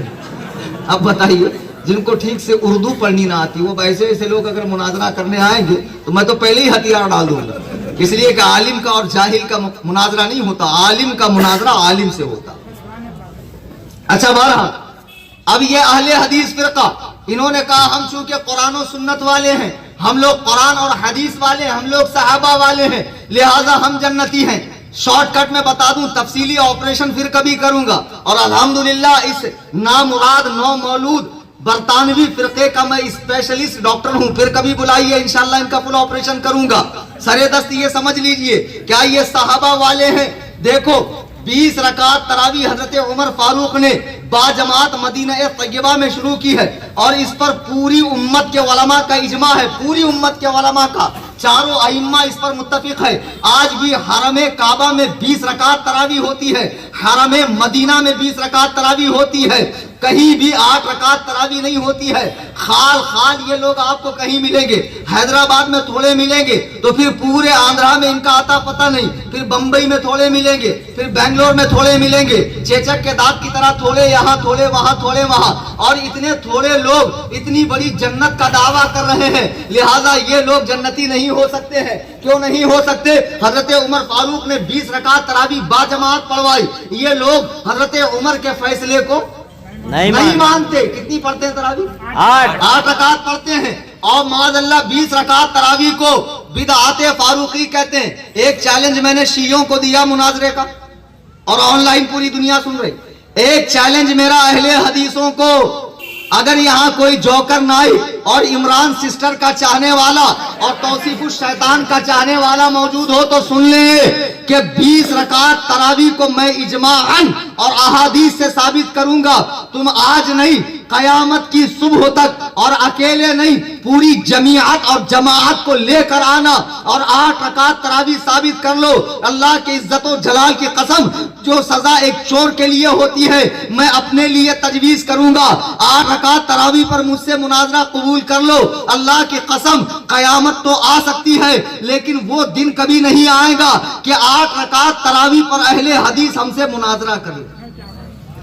اب بتائیے جن کو ٹھیک سے اردو پڑھنی نہ آتی، وہ ایسے ایسے لوگ اگر مناظرہ کرنے آئیں گے تو میں تو پہلے ہی ہتھیار ڈال دوں گا، اس لیے کہ عالم کا اور جاہل کا مناظرہ نہیں ہوتا، عالم کا مناظرہ عالم سے ہوتا۔ اچھا بہرحال اب یہ اہل حدیث فرقہ، انہوں نے کہا ہم چونکہ قرآن و سنت والے ہیں، ہم لوگ قرآن اور حدیث والے ہیں، ہم لوگ صحابہ والے ہیں، لہٰذا ہم جنتی ہیں۔ شارٹ کٹ میں بتا دوں، تفصیلی آپریشن پھر کبھی کروں گا۔ اور الحمدللہ اس نامراد نو مولود برطانوی فرقے کا میں اسپیشلسٹ ڈاکٹر ہوں، پھر کبھی بلائیے انشاءاللہ ان کا فل آپریشن کروں گا۔ سرے دست یہ سمجھ لیجئے کیا یہ صحابہ والے ہیں؟ دیکھو 20 رکعت تراویح حضرت عمر فاروق نے باجماعت مدینہ طیبہ میں شروع کی ہے، اور اس پر پوری امت کے علماء کا اجماع ہے، پوری امت کے علماء کا، چاروں ائمہ اس پر متفق ہے۔ آج بھی حرم کعبہ میں 20 رکعت تراویح ہوتی ہے، حرم مدینہ میں 20 رکعت تراویح ہوتی ہے، کہیں بھی 8 رکعت تراویح نہیں ہوتی ہے۔ خال یہ لوگ آپ کو کہیں ملیں گے، حیدرآباد میں تھوڑے ملیں گے، تو پھر پورے آندھرا میں ان کا آتا پتہ نہیں، پھر بمبئی میں تھوڑے ملیں گے، پھر بنگلور میں تھوڑے ملیں گے، چیچک کے دانت کی طرح تھوڑے یہاں تھوڑے وہاں تھوڑے وہاں، اور اتنے تھوڑے لوگ اتنی بڑی جنت کا دعویٰ کر رہے ہیں، لہٰذا یہ لوگ جنتی نہیں ہو سکتے ہیں۔ کیوں نہیں ہو سکتے؟ حضرت عمر فاروق نے 20 رکعت تراویح باجماعت پڑھوائی، یہ لوگ حضرت عمر کے فیصلے کو نہیں مانتے۔ کتنی پڑھتے ہیں تراویح؟ 8 رکعت پڑھتے ہیں، اور معاذ اللہ 20 رکعت تراویح کو بدعت فاروقی کہتے ہیں۔ ایک چیلنج میں نے شیعوں کو دیا مناظرے کا، اور آن لائن پوری دنیا سن رہی، ایک چیلنج میرا اہل حدیثوں کو، اگر یہاں کوئی جوکر نائک اور عمران سسٹر کا چاہنے والا اور توصیف الشیطان کا چاہنے والا موجود ہو تو سن لیں کہ 20 رکعت تراویح کو میں اجماعاً اور احادیث سے ثابت کروں گا۔ تم آج نہیں، قیامت کی صبح تک، اور اکیلے نہیں، پوری جماعت اور جماعت کو لے کر آنا اور 8 رکعت تراویح ثابت کر لو۔ اللہ کی عزت و جلال کی قسم، جو سزا ایک چور کے لیے ہوتی ہے میں اپنے لیے تجویز کروں گا۔ 8 رکعت تراویح پر مجھ سے مناظرہ قبول کر لو۔ اللہ کی قسم، قیامت تو آ سکتی ہے لیکن وہ دن کبھی نہیں آئے گا کہ 8 رکعت تراویح پر اہل حدیث ہم سے مناظرہ کریں،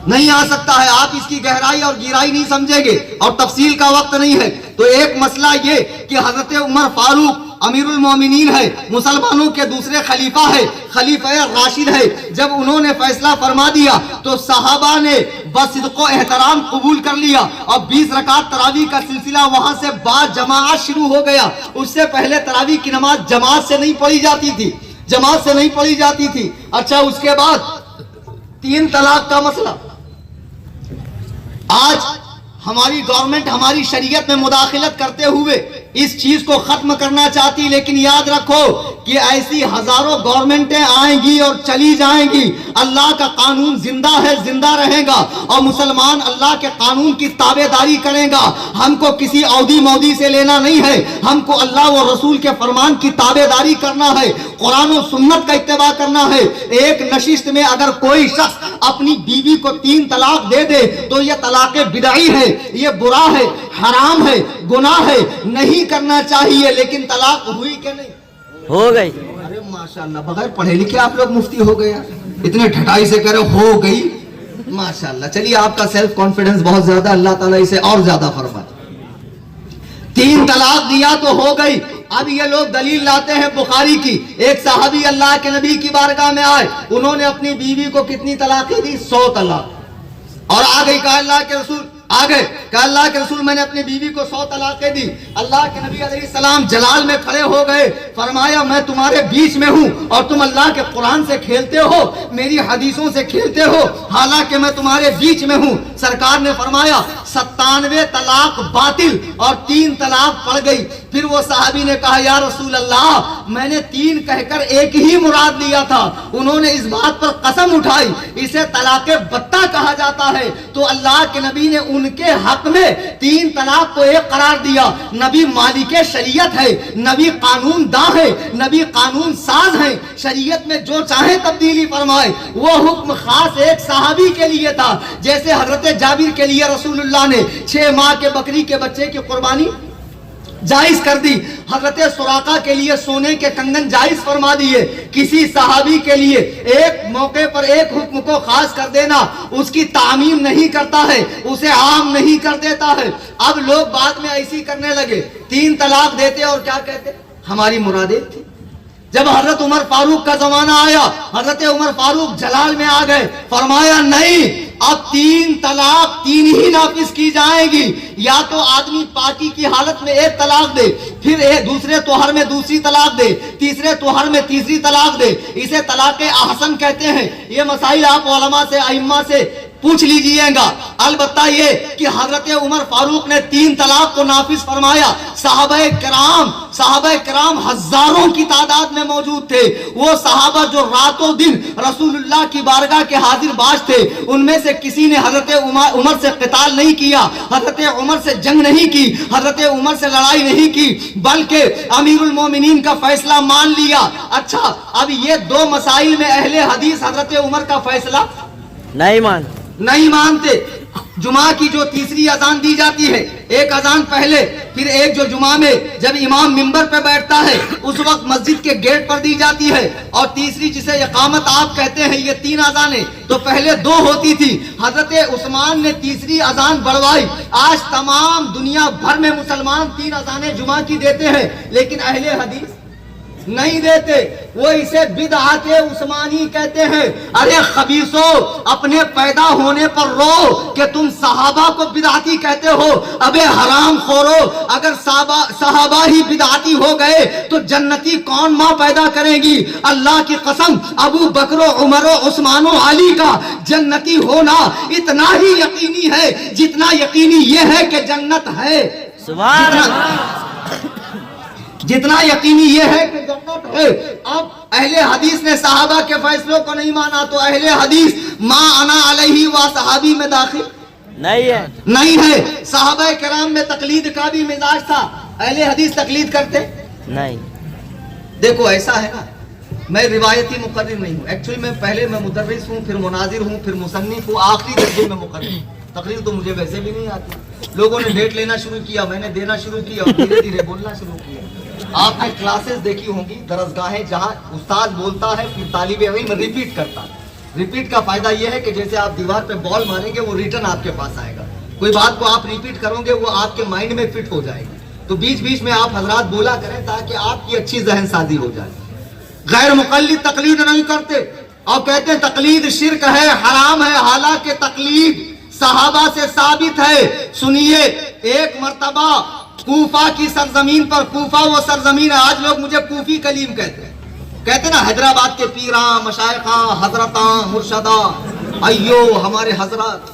نہیں آ سکتا ہے۔ آپ اس کی گہرائی اور گہرائی نہیں سمجھیں گے، اور تفصیل کا وقت نہیں ہے۔ تو ایک مسئلہ یہ کہ حضرت عمر فاروق امیر المومنین ہے, مسلمانوں کے دوسرے خلیفہ ہے, خلیفہ راشد ہے. جب انہوں نے فیصلہ فرما دیا تو صحابہ نے بصدق و احترام قبول کر لیا اور 20 رکعت تراویح کا سلسلہ وہاں سے بعد جماعت شروع ہو گیا. اس سے پہلے تراویح کی نماز جماعت سے نہیں پڑھی جاتی تھی, جماعت سے نہیں پڑھی جاتی تھی. اچھا, اس کے بعد 3 طلاق کا مسئلہ. آج ہماری گورنمنٹ ہماری شریعت میں مداخلت کرتے ہوئے اس چیز کو ختم کرنا چاہتی, لیکن یاد رکھو کہ ایسی ہزاروں گورنمنٹیں آئیں گی اور چلی جائیں گی. اللہ کا قانون زندہ ہے, زندہ رہے گا, اور مسلمان اللہ کے قانون کی تابع داری کرے گا. ہم کو کسی عودی مودی سے لینا نہیں ہے, ہم کو اللہ و رسول کے فرمان کی تابع داری کرنا ہے, قرآن و سنت کا اتباع کرنا ہے. ایک نشست میں اگر کوئی شخص اپنی بیوی کو 3 طلاق دے دے تو یہ طلاق بدعی ہے, یہ برا ہے, حرام ہے, گناہ ہے, نہیں کرنا چاہیے. لیکن طلاق ہوئی کہ نہیں؟ ہو گئی. ارے ماشاءاللہ, بغیر پڑھے لکھے آپ لوگ مفتی ہو گئے, اتنے ٹھٹائی سے کہہ رہے ہو گئی. ماشاءاللہ, چلیے آپ کا سیلف کانفیڈنس بہت زیادہ, اللہ تعالیٰ اسے اور زیادہ فرمائے. 3 طلاق دیا تو ہو گئی. اب یہ لوگ دلیل لاتے ہیں بخاری کی. ایک صحابی اللہ کے نبی کی بارگاہ میں آئے, انہوں نے اپنی بیوی کو کتنی طلاقیں دی؟ 100 طلاق. اور آ گئی, کہا اللہ کے رسول, آ گئے, کہا اللہ کے رسول میں نے اپنی بیوی کو 100 طلاقیں دی. اللہ کے نبی علیہ السلام جلال میں کھڑے ہو گئے, فرمایا میں تمہارے بیچ میں ہوں اور تم اللہ کے قرآن سے کھیلتے ہو, میری حدیثوں سے کھیلتے ہو, حالانکہ میں تمہارے بیچ میں ہوں. سرکار نے فرمایا 97 طلاق باطل اور 3 طلاق پڑ گئی. پھر وہ صحابی نے کہا یا رسول اللہ, میں نے 3 کہہ کر ایک ہی مراد لیا تھا. انہوں نے اس بات پر قسم اٹھائی, اسے طلاق بتہ کہا جاتا ہے. تو اللہ کے نبی نے ان کے حق میں 3 طلاق کو ایک قرار دیا. نبی مالک شریعت ہے, نبی قانون داں ہے, نبی قانون ساز ہے, شریعت میں جو چاہے تبدیلی فرمائے. وہ حکم خاص ایک صحابی کے لیے تھا, جیسے حضرت جابر کے لیے رسول اللہ نے 6 ماہ کے بکری کے بچے کی قربانی جائز کر دی. حضرت سراقہ کے لیے سونے کے کنگن جائز فرما دیے. کسی صحابی کے لیے ایک موقع پر ایک حکم کو خاص کر دینا اس کی تعمیم نہیں کرتا ہے, اسے عام نہیں کر دیتا ہے. اب لوگ بعد میں ایسی کرنے لگے, 3 طلاق دیتے اور کیا کہتے, ہماری مرادیں تھی. جب حضرت عمر فاروق کا زمانہ آیا, حضرت عمر فاروق جلال میں آ گئے, فرمایا نہیں, اب 3 طلاق 3 ہی نافذ کی جائیں گی. یا تو آدمی پاکی کی حالت میں 1 طلاق دے, پھر دوسرے طہر میں دوسری طلاق دے, تیسرے طہر میں تیسری طلاق دے. اسے طلاق احسن کہتے ہیں. یہ مسائل آپ علماء سے, ائمہ سے پوچھ لیجئے گا. البتہ یہ کہ حضرت عمر فاروق نے 3 طلاق کو نافذ فرمایا. صحابہ کرام ہزاروں کی تعداد میں موجود تھے. وہ صحابہ جو راتوں دن رسول اللہ کی بارگاہ کے حاضر باش تھے, ان میں سے کسی نے حضرت عمر سے قتال نہیں کیا, حضرت عمر سے جنگ نہیں کی, حضرت عمر سے لڑائی نہیں کی, بلکہ امیر المومنین کا فیصلہ مان لیا. اچھا, اب یہ 2 مسائل میں اہل حدیث حضرت عمر کا فیصلہ نہیں مانتے. جمعہ کی جو تیسری اذان دی جاتی ہے, ایک اذان پہلے, پھر ایک جو جمعہ میں جب امام منبر پہ بیٹھتا ہے اس وقت مسجد کے گیٹ پر دی جاتی ہے, اور تیسری جسے اقامت آپ کہتے ہیں. یہ 3 اذانیں تو پہلے 2 ہوتی تھی. حضرت عثمان نے تیسری اذان بڑھوائی. آج تمام دنیا بھر میں مسلمان 3 اذانیں جمعہ کی دیتے ہیں, لیکن اہل حدیث نہیں دیتے. وہ اسے بدعت عثمانی کہتے ہیں. ارے خبیثو, اپنے پیدا ہونے پر رو کہ تم صحابہ کو بدعتی کہتے ہو. ابے حرام خورو, اگر صحابہ ہی بدعتی ہو گئے تو جنتی کون ماں پیدا کریں گی؟ اللہ کی قسم, ابو بکر و عمر و عثمان و علی کا جنتی ہونا اتنا ہی یقینی ہے جتنا یقینی یہ ہے کہ جنت ہے. سبحان اللہ. جتنا یقینی یہ ہے کہ جنت ہے. اب اہل حدیث نے صحابہ کے فیصلوں کو نہیں مانا تو اہل حدیث ما انا علیہ و صحابی میں داخل نہیں ہے. صحابہ کرام میں تقلید کا بھی مزاج تھا, اہل حدیث تقلید کرتے نہیں. دیکھو ایسا ہے نا, میں روایتی مقرر نہیں ہوں. ایکچولی میں مدرس ہوں, پھر مناظر ہوں, پھر مصنف ہوں, آخری درجے میں مقرر ہوں. تقریر تو مجھے ویسے بھی نہیں آتی. لوگوں نے ڈیٹ لینا شروع کیا, میں نے دینا شروع کیا, اور دھیرے دھیرے بولنا شروع کیا. آپ نے کلاسز دیکھی ہوں گی, درسگاہیں جہاں استاد بولتا ہے پھر طالب علم ریپیٹ کرتا ہے. ریپیٹ کا فائدہ یہ ہے کہ جیسے آپ دیوار پہ بال ماریں گے وہ ریٹرن آپ کے پاس آئے گا. کوئی بات کو آپ ریپیٹ کرو گے وہ آپ کے مائنڈ میں فٹ ہو جائے گی. تو بیچ بیچ میں آپ حضرات بولا کریں تاکہ آپ کی اچھی ذہن سازی ہو جائے. غیر مقلد تقلید نہیں کرتے اور کہتے ہیں تقلید شرک ہے، حرام ہے، حالانکہ تقلید صحابہ سے ثابت ہے. سنیے، ایک مرتبہ کوفہ کی سرزمین پر، کوفہ وہ سرزمین ہے، آج لوگ مجھے کوفی کلیم کہتے ہیں نا، حیدرآباد کے پیراں، مشائخاں، حضرتاں، مرشداں، ایو ہمارے حضرات،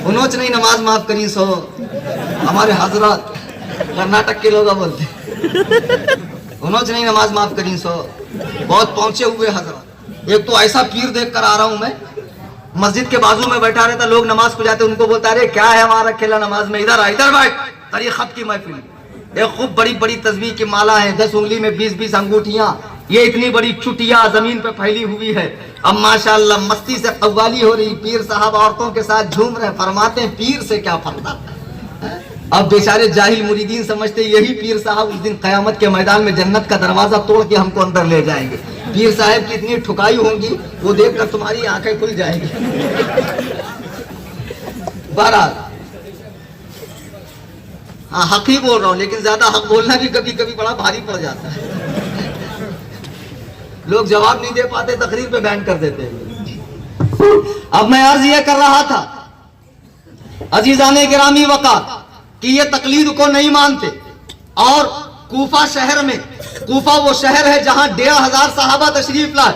انہوں نہیں نماز معاف کری سو ہمارے حضرات، کرناٹک کے لوگ بولتے انہوں نہیں نماز معاف کری سو، بہت پہنچے ہوئے حضرات. ایک تو ایسا پیر دیکھ کر آ رہا ہوں میں، مسجد کے بازو میں بیٹھا رہتا، لوگ نماز کو جاتے ان کو بولتا ارے کیا ہے ہمارا کھیلا نماز میں، ادھر آ، ادھر بیٹھ. طریقت کی محفل، ایک خوب بڑی بڑی تسبیح کی مالا ہے، 10 انگلی میں 20 انگوٹھیاں، یہ اتنی بڑی چٹیا زمین پہ پھیلی ہوئی ہے. اب ماشاءاللہ مستی سے قوالی ہو رہی، پیر صاحب عورتوں کے ساتھ جھوم رہے، فرماتے ہیں پیر سے کیا پردہ. اب بیچارے جاہل مریدین سمجھتے یہی پیر صاحب اس دن قیامت کے میدان میں جنت کا دروازہ توڑ کے ہم کو اندر لے جائیں گے. پیر صاحب کی اتنی ٹھکائی ہوں گی وہ دیکھ کر تمہاری آنکھیں کھل جائیں گی. بہرحال ہاں حق ہی بول رہا ہوں، لیکن زیادہ حق بولنا بھی کبھی کبھی بڑا بھاری پڑ جاتا ہے. لوگ جواب نہیں دے پاتے، تقریر پہ بین کر دیتے ہیں. اب میں عرض یہ کر رہا تھا عزیزان گرامی وقار کہ یہ تقلید کو نہیں مانتے. اور کوفہ شہر میں، کوفہ وہ شہر ہے جہاں 1500 صحابہ تشریف لائے.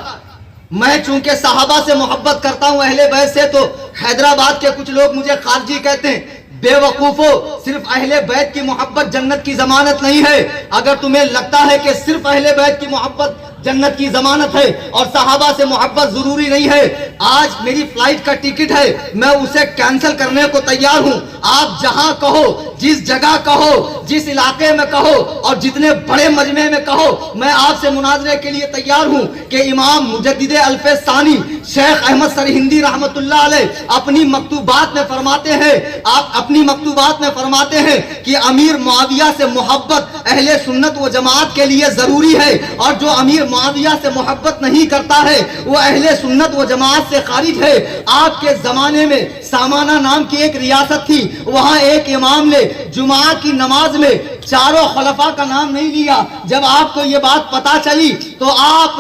میں چونکہ صحابہ سے محبت کرتا ہوں، اہل بیت سے، تو حیدرآباد کے کچھ لوگ مجھے خارجی کہتے ہیں. بے وقوفو، صرف اہل بیت کی محبت جنت کی ضمانت نہیں ہے. اگر تمہیں لگتا ہے کہ صرف اہل بیت کی محبت جنت کی ضمانت ہے اور صحابہ سے محبت ضروری نہیں ہے، آج میری فلائٹ کا ٹکٹ ہے، میں اسے کینسل کرنے کو تیار ہوں. آپ جہاں کہو، جس جگہ کہو، جس علاقے میں کہو اور جتنے بڑے مجمع میں کہو، میں آپ سے مناظرے کے لیے تیار ہوں کہ امام مجدد الف ثانی شیخ احمد سرہندی رحمت اللہ علیہ اپنی مکتوبات میں فرماتے ہیں، آپ اپنی مکتوبات میں فرماتے ہیں کہ امیر معاویہ سے محبت اہل سنت و جماعت کے لیے ضروری ہے، اور جو امیر معاویہ سے محبت نہیں کرتا ہے وہ اہل سنت و جماعت سے خارج ہے. آپ کے زمانے میں سامانہ نام کی ایک ریاست تھی، وہاں ایک امام نے جمعہ کی نماز میں چاروں خلفاء کا نام نہیں لیا. جب آپ کو یہ بات پتا چلی تو آپ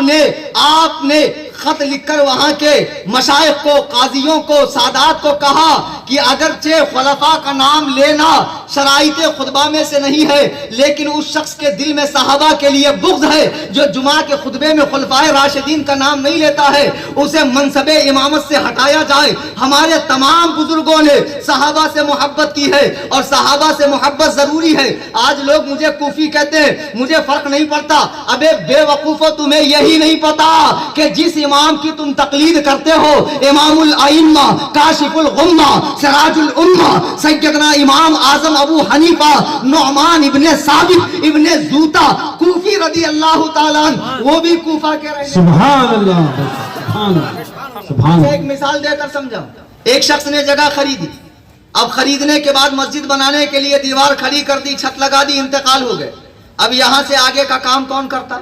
نے خط لکھ کر وہاں کے مشائخ کو، قاضیوں کو، سادات کو کہا کہ اگرچہ خلفاء کا نام لینا شرائط خطبہ میں سے نہیں ہے، لیکن اس شخص کے دل میں صحابہ کے لیے بغض ہے جو جمعہ کے خطبے میں خلفائے راشدین کا نام نہیں لیتا ہے، اسے منصب امامت سے ہٹایا جائے. ہمارے تمام بزرگوں نے صحابہ سے محبت کی ہے اور صحابہ سے محبت ضروری ہے. آج لوگ مجھے کوفی کہتے ہیں، مجھے فرق نہیں پڑتا. ابے بے وقوفو، تمہیں یہی نہیں پتا کہ جس امام کی تم تقلید کرتے ہو، امام الائمہ، کاشف الغمہ، سراج الامہ، سیدنا امام اعظم ابو حنیفہ نعمان ابن ثابت ابن زوتا کوفی رضی اللہ تعالیٰ عنہ، وہ بھی کوفہ کے رہنے. سبحان اللہ، سبحان اللہ، سبحان اللہ. ایک مثال دے کر سمجھا. ایک شخص نے جگہ خریدی، اب خریدنے کے بعد مسجد بنانے کے لیے دیوار کھڑی کر دی، چھت لگا دی، انتقال ہو گئے. اب یہاں سے آگے کا کام کون کرتا؟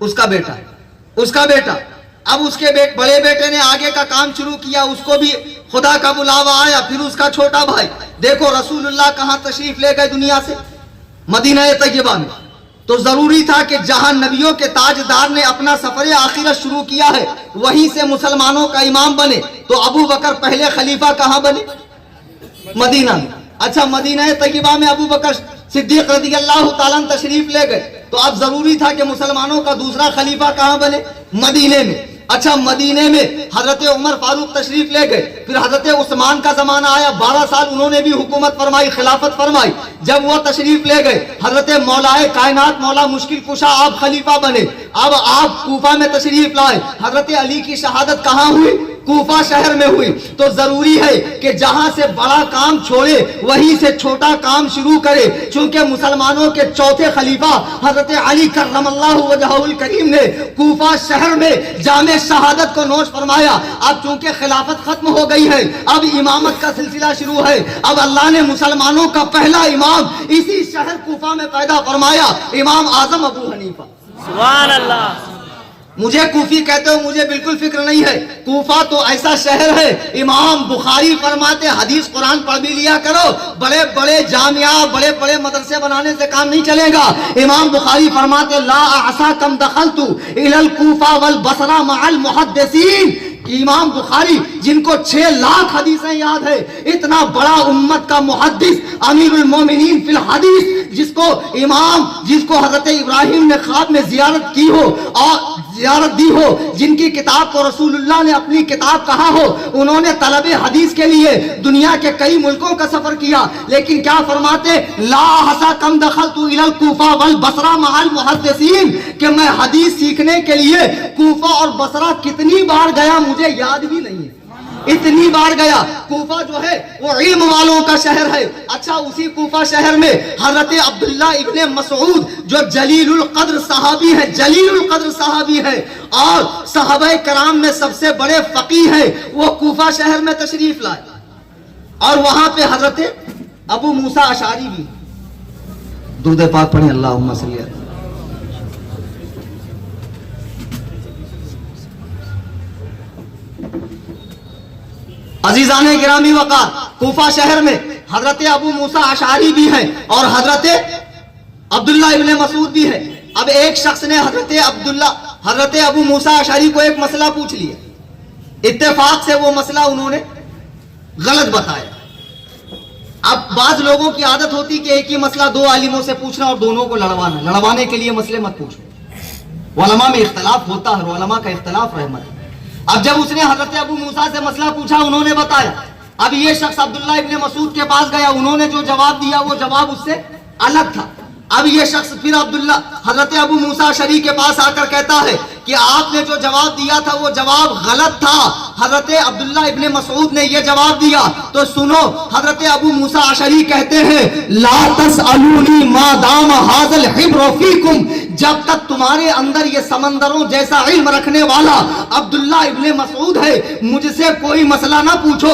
اس کا بیٹا. اب اس کے بڑے بیٹے نے آگے کا کام شروع کیا، اس کو بھی خدا کا بلاوا آیا. پھر اس کا چھوٹا بھائی. دیکھو رسول اللہ کہاں تشریف لے گئے دنیا سے؟ مدینہ طیبہ میں. تو ضروری تھا کہ جہاں نبیوں کے تاجدار نے اپنا سفر آخرت شروع کیا ہے وہیں سے مسلمانوں کا امام بنے. تو ابو بکر پہلے خلیفہ کہاں بنے؟ مدینہ میں. اچھا، مدینہ طیبہ میں ابو بکر صدیق رضی اللہ تعالیٰ تشریف لے گئے، تو اب ضروری تھا کہ مسلمانوں کا دوسرا خلیفہ کہاں بنے؟ مدینے میں. اچھا، مدینے میں حضرت عمر فاروق تشریف لے گئے. پھر حضرت عثمان کا زمانہ آیا، 12 سال انہوں نے بھی حکومت فرمائی، خلافت فرمائی. جب وہ تشریف لے گئے، حضرت مولائے کائنات مولا مشکل کشا آپ خلیفہ بنے. اب آپ کوفہ میں تشریف لائے. حضرت علی کی شہادت کہاں ہوئی؟ کوفہ شہر میں ہوئی. تو ضروری ہے کہ جہاں سے بڑا کام چھوڑے وہیں سے چھوٹا کام شروع کرے. چونکہ مسلمانوں کے چوتھے خلیفہ حضرت علی کرم اللہ وجہہ الکریم نے کوفہ شہر میں جامع شہادت کو نوش فرمایا. اب چونکہ خلافت ختم ہو گئی ہے، اب امامت کا سلسلہ شروع ہے. اب اللہ نے مسلمانوں کا پہلا امام اسی شہر کوفہ میں پیدا فرمایا، امام اعظم ابو حنیفہ. سبحان اللہ. مجھے کوفی کہتے ہو، مجھے بالکل فکر نہیں ہے. کوفہ تو ایسا شہر ہے، امام بخاری فرماتے حدیث قرآن پڑھ بھی لیا کرو، بڑے بڑے جامعہ بڑے بڑے مدرسے بنانے سے کام نہیں چلے گا. امام بخاری فرماتے لا اعصاکم دخلت الی الکوفہ والبصرہ مع المحدثین. امام بخاری جن کو 6 لاکھ حدیثیں یاد ہے، اتنا بڑا امت کا محدث، امیر المومنین فی الحدیث، جس کو حضرت ابراہیم نے خواب میں زیارت کی ہو اور زیارت دی ہو، جن کی کتاب کو رسول اللہ نے اپنی کتاب کہا ہو، انہوں نے طلب حدیث کے لیے دنیا کے کئی ملکوں کا سفر کیا، لیکن کیا فرماتے لا حسکم دخلت الی الکوفہ والبصرہ مع المحدثین، کہ میں حدیث سیکھنے کے لیے کوفہ اور بصرہ کتنی بار گیا مجھے یاد بھی نہیں ہے، اتنی بار گیا. کوفہ جو ہے وہ علم والوں کا شہر ہے. اچھا، اسی کوفہ شہر میں حضرت عبداللہ ابن مسعود جو جلیل القدر صحابی ہے، جلیل القدر صحابی ہے اور صحابہ کرام میں سب سے بڑے فقیہ ہیں، وہ کوفہ شہر میں تشریف لائے اور وہاں پہ حضرت ابو موسیٰ اشعری بھی. درود پاک پڑھیں اللہم صلی اللہ. عزیزان گرامی وقار، کوفہ شہر میں حضرت ابو موسیٰ اشعری بھی ہیں اور حضرت عبداللہ ابن مسعود بھی ہے. اب ایک شخص نے حضرت ابو موسیٰ اشعری کو ایک مسئلہ پوچھ لیا، اتفاق سے وہ مسئلہ انہوں نے غلط بتایا. اب بعض لوگوں کی عادت ہوتی کہ ایک ہی مسئلہ 2 عالموں سے پوچھنا اور دونوں کو لڑوانے کے لیے مسئلے مت پوچھو. علماء میں اختلاف ہوتا ہے، علماء کا اختلاف رحمت ہے. اب جب اس نے حضرت ابو موسیٰ سے مسئلہ پوچھا، انہوں نے بتایا. اب یہ شخص عبداللہ ابن مسعود کے پاس گیا، انہوں نے جو جواب دیا وہ جواب اس سے الگ تھا. اب یہ شخص پھر حضرت ابو موسیٰ اشعری کے پاس آ کر کہتا ہے کہ آپ نے جو جواب دیا تھا وہ جواب غلط تھا، حضرت عبداللہ ابن مسعود نے یہ جواب دیا. تو سنو، حضرت ابو موسیٰ اشعری کہتے ہیں لا تسألونی ما دام ھذا الحبر فیکم، جب تک تمہارے اندر یہ سمندروں جیسا علم رکھنے والا عبداللہ ابن مسعود ہے، مجھ سے کوئی مسئلہ نہ پوچھو،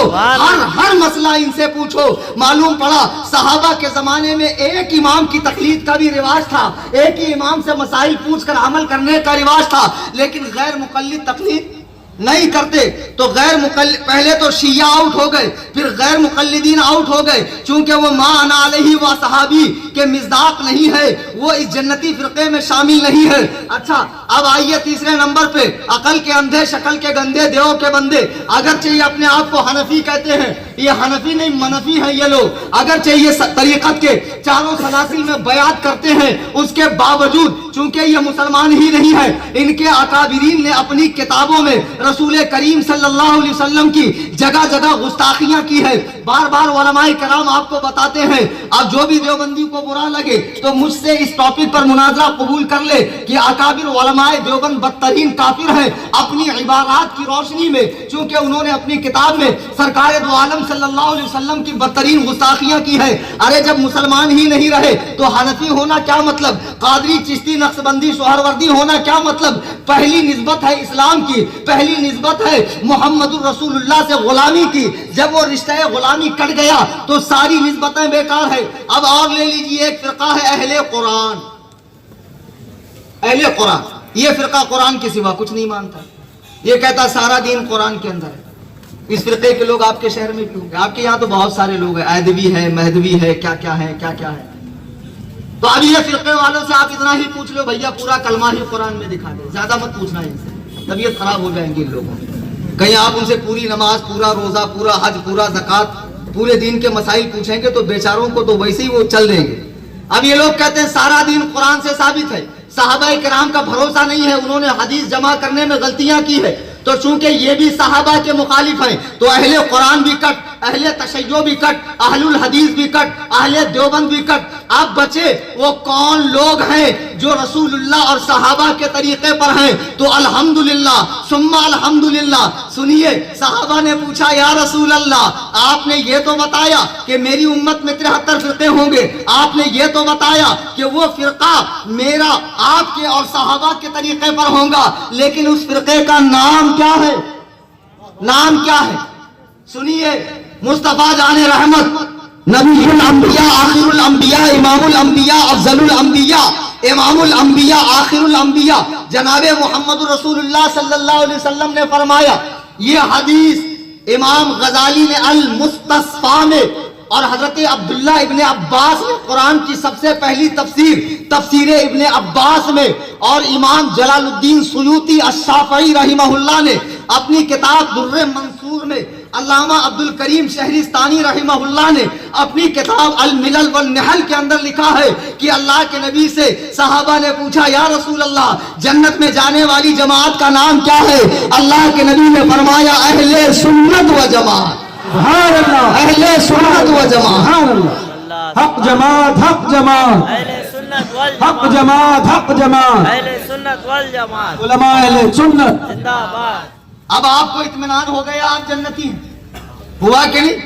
ہر مسئلہ ان سے پوچھو. معلوم پڑا صحابہ کے زمانے میں ایک امام کی تقلید کا بھی رواج تھا، ایک ہی امام سے مسائل پوچھ کر عمل کرنے کا رواج تھا، لیکن غیر مقلد تقلید نہیں کرتے. تو غیر مقلد پہلے تو شیعہ آؤٹ ہو گئے، پھر غیر مقلدین آؤٹ ہو گئے، چونکہ وہ ما انا علیہ و صحابی کے مصداق نہیں ہے، وہ اس جنتی فرقے میں شامل نہیں ہے. اچھا، اب آئیے تیسرے نمبر پہ، عقل کے اندھے شکل کے گندے دیو کے بندے. اگرچہ یہ اپنے آپ کو حنفی کہتے ہیں، یہ حنفی نہیں منفی ہیں یہ لوگ. اگرچہ یہ طریقت کے چاروں سلاسل میں بیعت کرتے ہیں، اس کے باوجود چونکہ یہ مسلمان ہی نہیں ہے، ان کے اکابرین نے اپنی کتابوں میں رسول کریم صلی اللہ علیہ وسلم کی جگہ جگہ گستاخیاں کی ہے. بار بار علماء کرام آپ کو بتاتے ہیں. اب جو بھی دیوبندی کو برا لگے تو مجھ سے اس ٹاپک پر مناظرہ قبول کر لے کہ اکابر علماء دیوبند بدترین کافر ہیں اپنی عبارات کی روشنی میں، چونکہ انہوں نے اپنی کتاب میں سرکار دو عالم صلی اللہ علیہ وسلم کی بدترین گستاخیاں کی ہے. ارے جب مسلمان ہی نہیں رہے تو حنفی ہونا کیا مطلب، قادری چشتی نقشبندی سہروردی ہونا کیا مطلب. پہلی نسبت ہے اسلام کی، پہلی نسبت ہے محمد الرسول اللہ سے غلامی کی. جب وہ رشتہ غلامی کٹ گیا تو ساری نسبتیں بیکار ہے. اب اور لے لیجیے، ایک فرقہ ہے اہل قرآن. اہل قرآن یہ فرقہ قرآن کے سوا کچھ نہیں مانتا، یہ کہتا سارا دین قرآن کے اندر ہے. اس فرقے کے لوگ آپ کے شہر میں کیوں گے؟ آپ کے یہاں تو بہت سارے لوگ ہیں، ایدوی ہے، مہدوی ہے، کیا کیا ہے کیا کیا ہے. تو اب یہ فرقے والوں سے آپ اتنا ہی پوچھ لو، بھیا پورا کلمہ ہی قرآن میں دکھا دے، زیادہ مت پوچھنا ان سے، طبیعت خراب ہو جائیں گی ان لوگوں کی. کہیں آپ ان سے پوری نماز، پورا روزہ، پورا حج، پورا زکوٰۃ، پورے دین کے مسائل پوچھیں گے تو بیچاروں کو تو ویسے ہی وہ چل دیں گے. اب یہ لوگ کہتے ہیں سارا دین قرآن سے ثابت ہے، صحابہ کرام کا بھروسہ نہیں ہے، انہوں نے حدیث جمع کرنے میں غلطیاں کی ہے. تو چونکہ یہ بھی صحابہ کے مخالف ہیں تو اہل قرآن بھی کٹ، اہل تشیع بھی کٹ، اہل الحدیث بھی کٹ، اہل دیوبند بھی کٹ. اب بچے وہ کون لوگ ہیں جو رسول اللہ اور صحابہ کے طریقے پر ہیں؟ تو الحمدللہ ثم الحمدللہ. سنیے، صحابہ نے پوچھا یا رسول اللہ آپ نے یہ تو بتایا کہ میری امت میں 73 فرقے ہوں گے، آپ نے یہ تو بتایا کہ وہ فرقہ میرا، آپ کے اور صحابہ کے طریقے پر ہوگا، لیکن اس فرقے کا نام کیا ہے؟ نام کیا ہے؟ سنیے، مصطفیٰ جان رحمت، نبی الانبیاء، آخر الانبیاء، امام الانبیاء، افضل الانبیاء، امام الانبیاء، آخر الانبیاء، جناب محمد رسول اللہ صلی اللہ علیہ وسلم نے فرمایا. یہ حدیث امام غزالی نے المستصفا میں اور حضرت عبداللہ ابن عباس نے قرآن کی سب سے پہلی تفسیر ابن عباس میں اور امام جلال الدین سیوطی الشافعی رحمہ اللہ نے اپنی کتاب در منصور میں، علامہ عبد الکریم شہرستانی رحمہ اللہ نے اپنی کتاب الملل والنحل کے اندر لکھا ہے کہ اللہ کے نبی سے صحابہ نے پوچھا یا رسول اللہ جنت میں جانے والی جماعت کا نام کیا ہے؟ اللہ کے نبی نے فرمایا اہل سنت و جماعت. سبحان اللہ. اہل سنت و جماعت. سبحان اللہ. حق جماعت حق جماعت اہل سنت حق والجماعت. جماعت حق جماعت. اہل سنت والجماعت. علماء اہل سنت. زندہ باد. اب آپ کو اطمینان ہو گیا آپ جنتی ہیں، ہوا کہ نہیں؟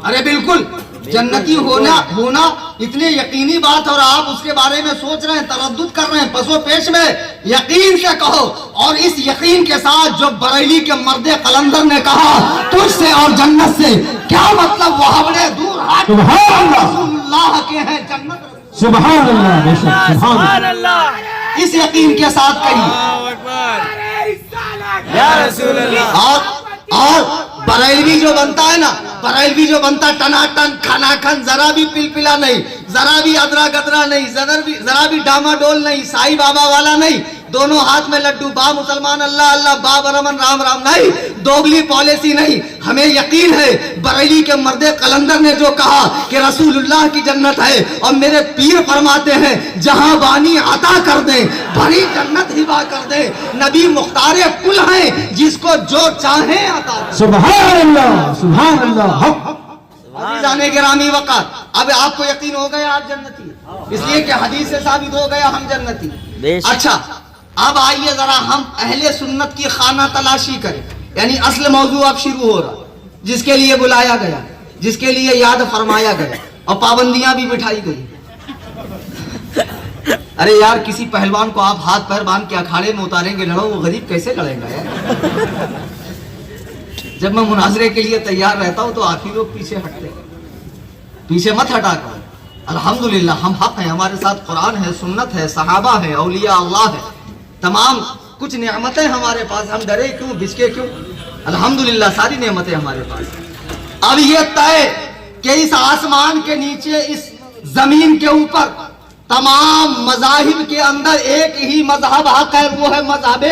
ارے بالکل جنتی ہونا اتنے یقینی بات اور آپ اس کے بارے میں سوچ رہے ہیں، تردد کر رہے ہیں، پسو پیش میں یقین سے کہو. اور اس یقین کے ساتھ جو بریلی کے مرد قلندر نے کہا تجھ سے اور جنت سے کیا مطلب، وہ بڑے دور ہاتھ سبحان اللہ. رسول اللہ کے ہیں جنت. سبحان اللہ. بے شک سبحان سبحان اللہ. اللہ. اس یقین کے ساتھ کہیے. یا رسول اللہ. اور بریلوی جو بنتا ہے نا، بریلوی جو بنتا ٹنا ٹن کھنا کھن، ذرا بھی پلپلا نہیں، ذرا بھی ادرا گدرا نہیں، ذرا بھی ڈاما ڈول نہیں، سائی بابا والا نہیں، دونوں ہاتھ میں لڈو، با مسلمان اللہ اللہ، با برمن رام رام نہیں، دوگلی پالیسی نہیں. ہمیں یقین ہے بریلی کے مرد قلندر نے جو کہا کہ رسول اللہ کی جنت ہے، اور میرے پیر فرماتے ہیں جہاں بانی عطا کر دیں بھری جنت ہبا کر دیں. نبی مختار کل ہیں جس کو جو چاہیں عطا کریں. سبحان اللہ. سبحان اللہ. حق. عزیزان گرامی وقار، اب آپ کو یقین ہو گیا آپ جنتی، اس لیے کہ حدیث سے ثابت ہو گیا ہم جنتی. بے شک. اچھا اب آئیے ذرا ہم اہل سنت کی خانہ تلاشی کریں. یعنی اصل موضوع اب شروع ہو رہا، جس کے لیے بلایا گیا، جس کے لیے یاد فرمایا گیا اور پابندیاں بھی بٹھائی گئی. ارے یار کسی پہلوان کو آپ ہاتھ پیر باندھ کے اکھاڑے میں اتاریں گے لڑو، وہ غریب کیسے لڑے گا یار؟ جب میں مناظرے کے لیے تیار رہتا ہوں تو آپ ہی لوگ پیچھے ہٹتے ہیں. پیچھے مت ہٹا کر. الحمدللہ ہم حق ہیں، ہمارے ساتھ قرآن ہے، سنت ہے، صحابہ ہے، اولیاء اللہ ہے، تمام کچھ نعمتیں ہمارے پاس. ہم ڈرے کیوں، بچکے کیوں؟ الحمدللہ ساری نعمتیں ہمارے پاس. اب یہ طے کہ اس آسمان کے نیچے، اس زمین کے اوپر تمام مذاہب کے اندر ایک ہی مذہب حق ہے، وہ ہے مذہب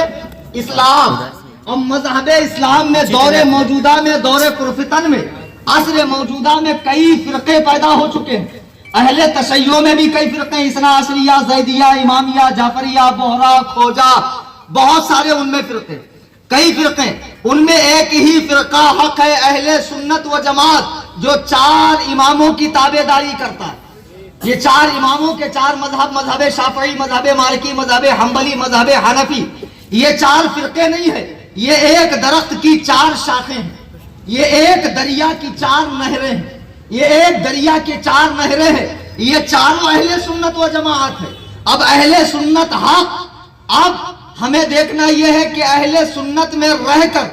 اسلام. اور مذہب اسلام میں دور موجودہ میں، دور پرفتن میں، عصر موجودہ میں کئی فرقے پیدا ہو چکے ہیں. اہل تشیع میں بھی کئی فرقے، اثنا عشریہ، زیدیہ، امامیہ، جعفریہ، بہرا، کھوجا، بہت سارے ان میں فرقے، کئی فرقے. ان میں ایک ہی فرقہ حق ہے اہل سنت و جماعت، جو 4 اماموں کی تابعداری کرتا ہے. یہ 4 اماموں کے 4 مذہب، مذہب شافعی، مذہب مالکی، مذہب حنبلی، مذہب حنفی، یہ 4 فرقے نہیں ہیں، یہ ایک درخت کی 4 شاخیں ہیں، یہ ایک دریا کی 4 نہریں ہیں، یہ ایک دریا کے 4 نہریں ہیں. یہ چاروں اہل سنت و جماعت ہے. اب اہل سنت حق، اب ہمیں دیکھنا یہ ہے کہ اہل سنت میں رہ کر،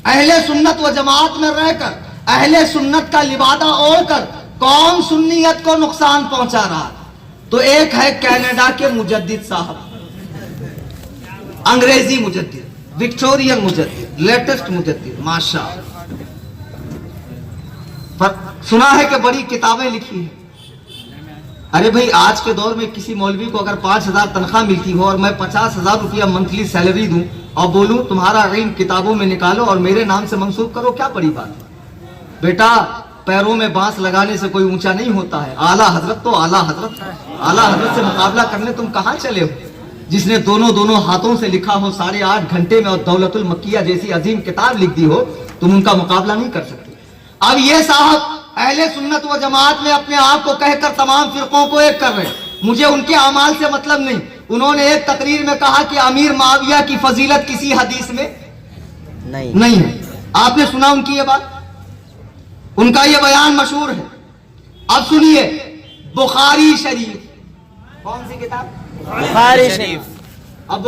اہل سنت و جماعت میں رہ کر، اہل سنت کا لبادہ اوڑھ کر کون سنیت کو نقصان پہنچا رہا. تو ایک ہے کینیڈا کے مجدد صاحب، انگریزی مجدد، وکٹورین مجدد، لیٹسٹ مجدد، ماشاءاللہ. پر سنا ہے کہ بڑی کتابیں لکھی ہیں. ارے بھائی آج کے دور میں کسی مولوی کو اگر 5,000 تنخواہ ملتی ہو اور میں 50,000 روپیہ منتھلی سیلری دوں اور بولوں تمہارا علم کتابوں میں نکالو اور میرے نام سے منسوب کرو، کیا بڑی بات ہے؟ بیٹا پیروں میں بانس لگانے سے کوئی اونچا نہیں ہوتا ہے. اعلیٰ حضرت تو اعلیٰ حضرت ہے. اعلیٰ حضرت سے مقابلہ کرنے تم کہاں چلے ہو؟ جس نے دونوں ہاتھوں سے لکھا ہو 8.5 گھنٹے میں اور دولت المکیہ جیسی عظیم کتاب لکھ دی ہو، تم ان کا مقابلہ نہیں کر سکتے. اب یہ صاحب اہل سنت و جماعت میں اپنے آپ کو کہہ کر تمام فرقوں کو ایک کر رہے ہیں. مجھے ان کے اعمال سے مطلب نہیں. انہوں نے ایک تقریر میں کہا کہ امیر معاویہ کی فضیلت کسی حدیث میں نہیں ہے. آپ نے سنا ان کی یہ بات؟ ان کا یہ بیان مشہور ہے. اب سنیے بخاری شریف، کون سی کتاب؟ بخاری شریف. اب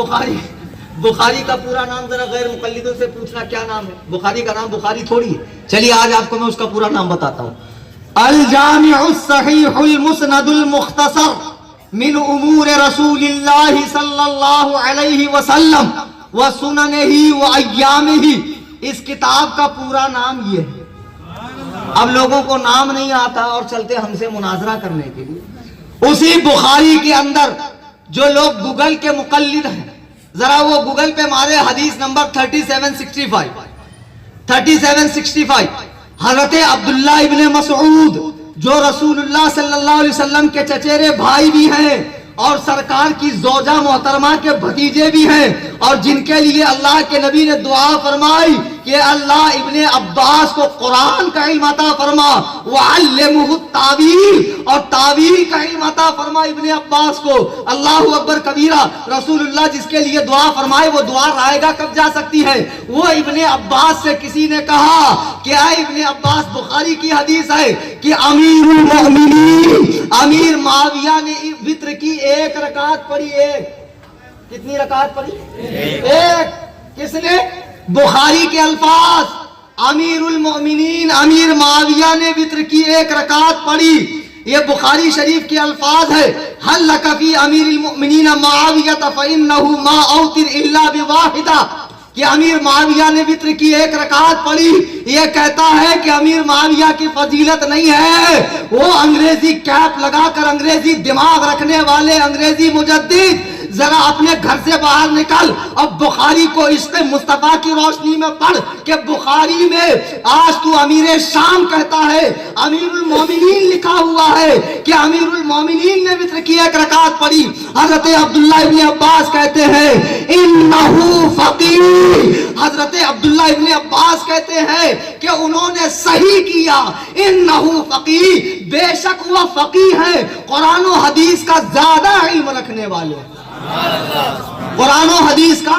بخاری کا پورا نام ذرا غیر مقلدوں سے پوچھنا کیا نام ہے. بخاری کا نام بخاری تھوڑی ہے. چلیے آج آپ کو میں اس کا پورا نام بتاتا ہوں. الجامع الصحیح المسند المختصر من امور رسول اللہ صلی اللہ علیہ وسلم وسننہ وایامہ. اس کتاب کا پورا نام یہ ہے. اب لوگوں کو نام نہیں آتا اور چلتے ہم سے مناظرہ کرنے کے لیے. اسی بخاری کے اندر جو لوگ گوگل کے مقلد ہیں, ذرا وہ گوگل پہ مارے حدیث نمبر 3765. حضرت عبداللہ ابن مسعود جو رسول اللہ صلی اللہ علیہ وسلم کے چچیرے بھائی بھی ہیں اور سرکار کی زوجہ محترمہ کے بھتیجے بھی ہیں, اور جن کے لیے اللہ کے نبی نے دعا فرمائی کہ اللہ ابن عباس کو قرآن کا علم عطا فرما, وعلمہ التاویل, اور تعویل کا علم عطا فرما ابن عباس کو. اللہ اکبر کبیرہ. رسول اللہ جس کے لیے دعا فرمائے وہ دعا رائے گا کب جا سکتی ہے. وہ ابن عباس سے کسی نے کہا کہ اے ابن عباس, بخاری کی حدیث ہے کہ امیر المؤمنین امیر معاویہ نے وتر کی 1 رکعت پڑھی. کتنی رکعت پڑھی؟ 1. کس نے؟ بخاری کے الفاظ, امیر المؤمنین امیر معاویہ نے وتر کی 1 رکعت پڑھی. یہ بخاری شریف کے الفاظ ہے. حل لک فی امیر المؤمنین معاویہ فانہ ما اوتر الا بواحدہ, کہ امیر معاویہ نے وتر کی 1 رکعت پڑھی. یہ کہتا ہے کہ امیر معاویہ کی فضیلت نہیں ہے, وہ انگریزی کیپ لگا کر انگریزی دماغ رکھنے والے انگریزی مجدد. ذرا اپنے گھر سے باہر نکل, اب بخاری کو عشق مصطفیٰ کی روشنی میں پڑھ کہ بخاری میں آج تو امیر شام کہتا ہے, امیر المومنین لکھا ہوا ہے کہ امیر المومنین نے وتر کی 1 رکعت پڑھی. حضرت عبداللہ ابن عباس کہتے ہیں انہو فقیہ, حضرت عبداللہ ابن عباس کہتے ہیں کہ انہوں نے صحیح کیا. انہو فقیہ, بے شک وہ فقیہ ہیں, قرآن و حدیث کا زیادہ علم رکھنے والے, قرآن و حدیث کا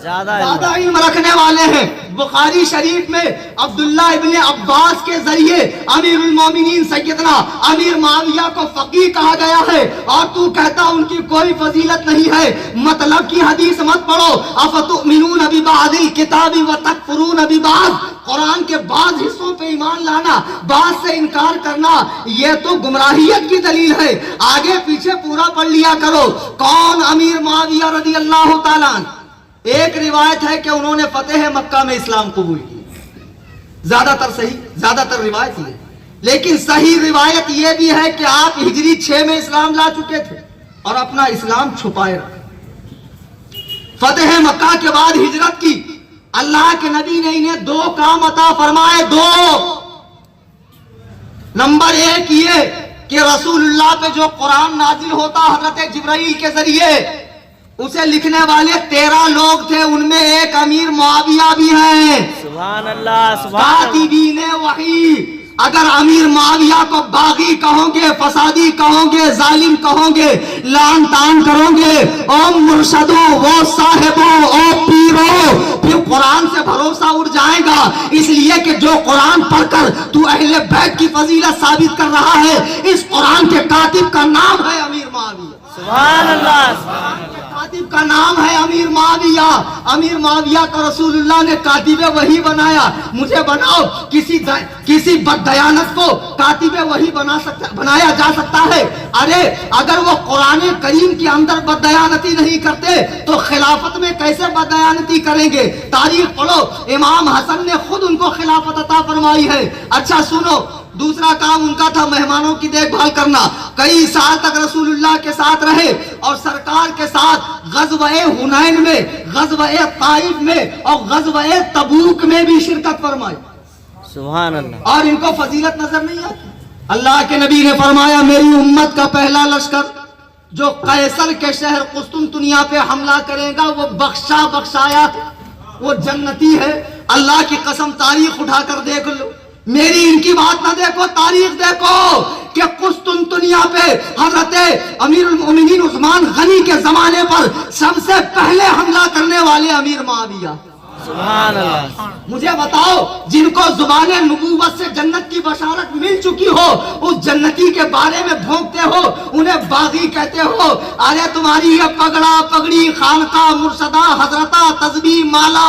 زیادہ علم رکھنے والے ہیں. بخاری شریف میں عبداللہ ابن عباس کے ذریعے امیر المومنین سیدنا امیر معاویہ کو فقیہ کہا گیا ہے, اور تو کہتا ان کی کوئی فضیلت نہیں ہے. مطلب کی حدیث مت پڑھو. افتؤمنون ببعض الکتاب وتکفرون ببعض, قرآن کے بعض حصوں پہ ایمان لانا, بعض سے انکار کرنا, یہ تو گمراہیت کی دلیل ہے. آگے پیچھے پورا پڑھ لیا کرو. کون؟ امیر معاویہ رضی اللہ تعالیٰ عنہ. ایک روایت ہے کہ انہوں نے فتح مکہ میں اسلام قبول کی, زیادہ تر روایت یہ, لیکن صحیح روایت یہ بھی ہے کہ آپ ہجری 6 میں اسلام لا چکے تھے اور اپنا اسلام چھپائے رکھے. فتح مکہ کے بعد ہجرت کی. اللہ کے نبی نے انہیں 2 کام عطا فرمائے. 2. نمبر 1 یہ کہ رسول اللہ پہ جو قرآن نازل ہوتا حضرت جبرائیل کے ذریعے, اسے لکھنے والے 13 لوگ تھے, ان میں ایک امیر معاویہ بھی ہیں. سبحان اللہ, سبحان اللہ. کاتبین وحی. اگر امیر معاویہ کو باغی کہو گے, فسادی کہو گے, ظالم کہو گے, لعن طعن کرو گے, او مرشدو, وہ صاحبو, او پیرو, پھر قرآن سے بھروسہ اٹھ جائے گا. اس لیے کہ جو قرآن پڑھ کر تو اہل بیت کی فضیلت ثابت کر رہا ہے, اس قرآن کے کاتب کا نام ہے امیر معاویہ. سبحان اللہ. کاتب کا نام ہے امیر معاویہ. امیر معاویہ کا رسول اللہ نے کاتب وحی بنایا. مجھے بناؤ, کسی بددیانت کو کاتب وحی بنایا جا سکتا ہے. ارے اگر وہ قرآن کریم کے اندر بددیانتی نہیں کرتے تو خلافت میں کیسے بددیانتی کریں گے؟ تاریخ پڑھو, امام حسن نے خود ان کو خلافت عطا فرمائی ہے. اچھا سنو, دوسرا کام ان کا تھا مہمانوں کی دیکھ بھال کرنا. کئی سال تک رسول اللہ کے ساتھ رہے اور سرکار کے ساتھ غزوہ حنین میں, غزوہ طائف میں اور غزوہ تبوک میں بھی شرکت فرمائی. سبحان اللہ. اور ان کو فضیلت نظر نہیں آتی. اللہ کے نبی نے فرمایا میری امت کا پہلا لشکر جو قیصر کے شہر قسطنطنیہ پہ حملہ کرے گا وہ بخشایا, وہ جنتی ہے. اللہ کی قسم تاریخ اٹھا کر دیکھ لو, میری ان کی بات نہ دیکھو, تاریخ دیکھو کہ قسطنطنیہ پہ حضرت امیر المؤمنین عثمان غنی کے زمانے پر سب سے پہلے حملہ کرنے والے امیر معاویہ. سبحان اللہ. مجھے بتاؤ, جن کو زبان نبوت سے جنت کی بشارت مل چکی ہو, اس جنتی کے بارے میں بھونکتے ہو, انہیں باغی کہتے ہو. ارے تمہاری یہ پگڑا, پگڑی, خانقاہ, مرشدہ, حضرتہ, تسبیح, مالا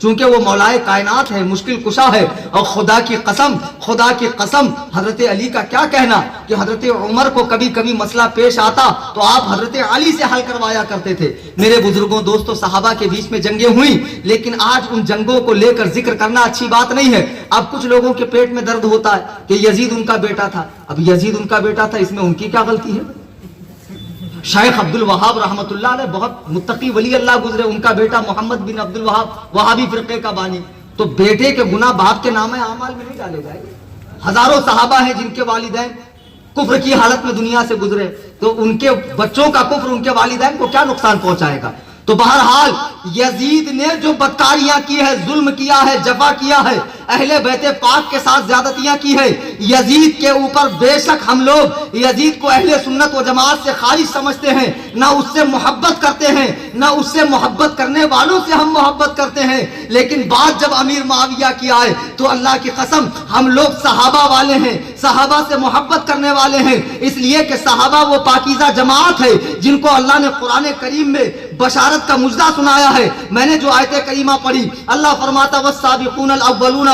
چونکہ وہ مولائے کائنات ہے, مشکل کشا ہے. اور خدا کی قسم حضرت علی کا کیا کہنا کہ حضرت عمر کو کبھی کبھی مسئلہ پیش آتا تو آپ حضرت علی سے حل کروایا کرتے تھے. میرے بزرگوں, دوستوں, صحابہ کے بیچ میں جنگیں ہوئیں, لیکن آج ان جنگوں کو لے کر ذکر کرنا اچھی بات نہیں ہے. اب کچھ لوگوں کے پیٹ میں درد ہوتا ہے کہ یزید ان کا بیٹا تھا. اب یزید ان کا بیٹا تھا, اس میں ان کی کیا غلطی ہے؟ شیخ عبد الوہاب رحمۃ اللہ علیہ بہت متقی ولی اللہ گزرے, ان کا بیٹا محمد بن عبد الوہاب وہابی فرقے کا بانی. تو بیٹے کے گناہ باپ کے نام اعمال میں نہیں ڈالے جائے. ہزاروں صحابہ ہیں جن کے والدین کفر کی حالت میں دنیا سے گزرے, تو ان کے بچوں کا کفر ان کے والدین کو کیا نقصان پہنچائے گا؟ تو بہرحال یزید نے جو بدکاریاں کی ہے, ظلم کیا ہے, جفا کیا ہے, اہل بیت پاک کے ساتھ زیادتیاں کی ہے, یزید کے اوپر بے شک ہم لوگ یزید کو اہل سنت و جماعت سے خارج سمجھتے ہیں, نہ اس سے محبت کرتے ہیں, نہ اس سے محبت کرنے والوں سے ہم محبت کرتے ہیں. لیکن بات جب امیر معاویہ کی آئے تو اللہ کی قسم ہم لوگ صحابہ والے ہیں, صحابہ سے محبت کرنے والے ہیں, اس لیے کہ صحابہ وہ پاکیزہ جماعت ہے جن کو اللہ نے قرآن کریم میں بشارت کا مجدہ سنایا ہے. میں نے جو آیت کریمہ پڑھی, اللہ فرماتا والسابقون الاولون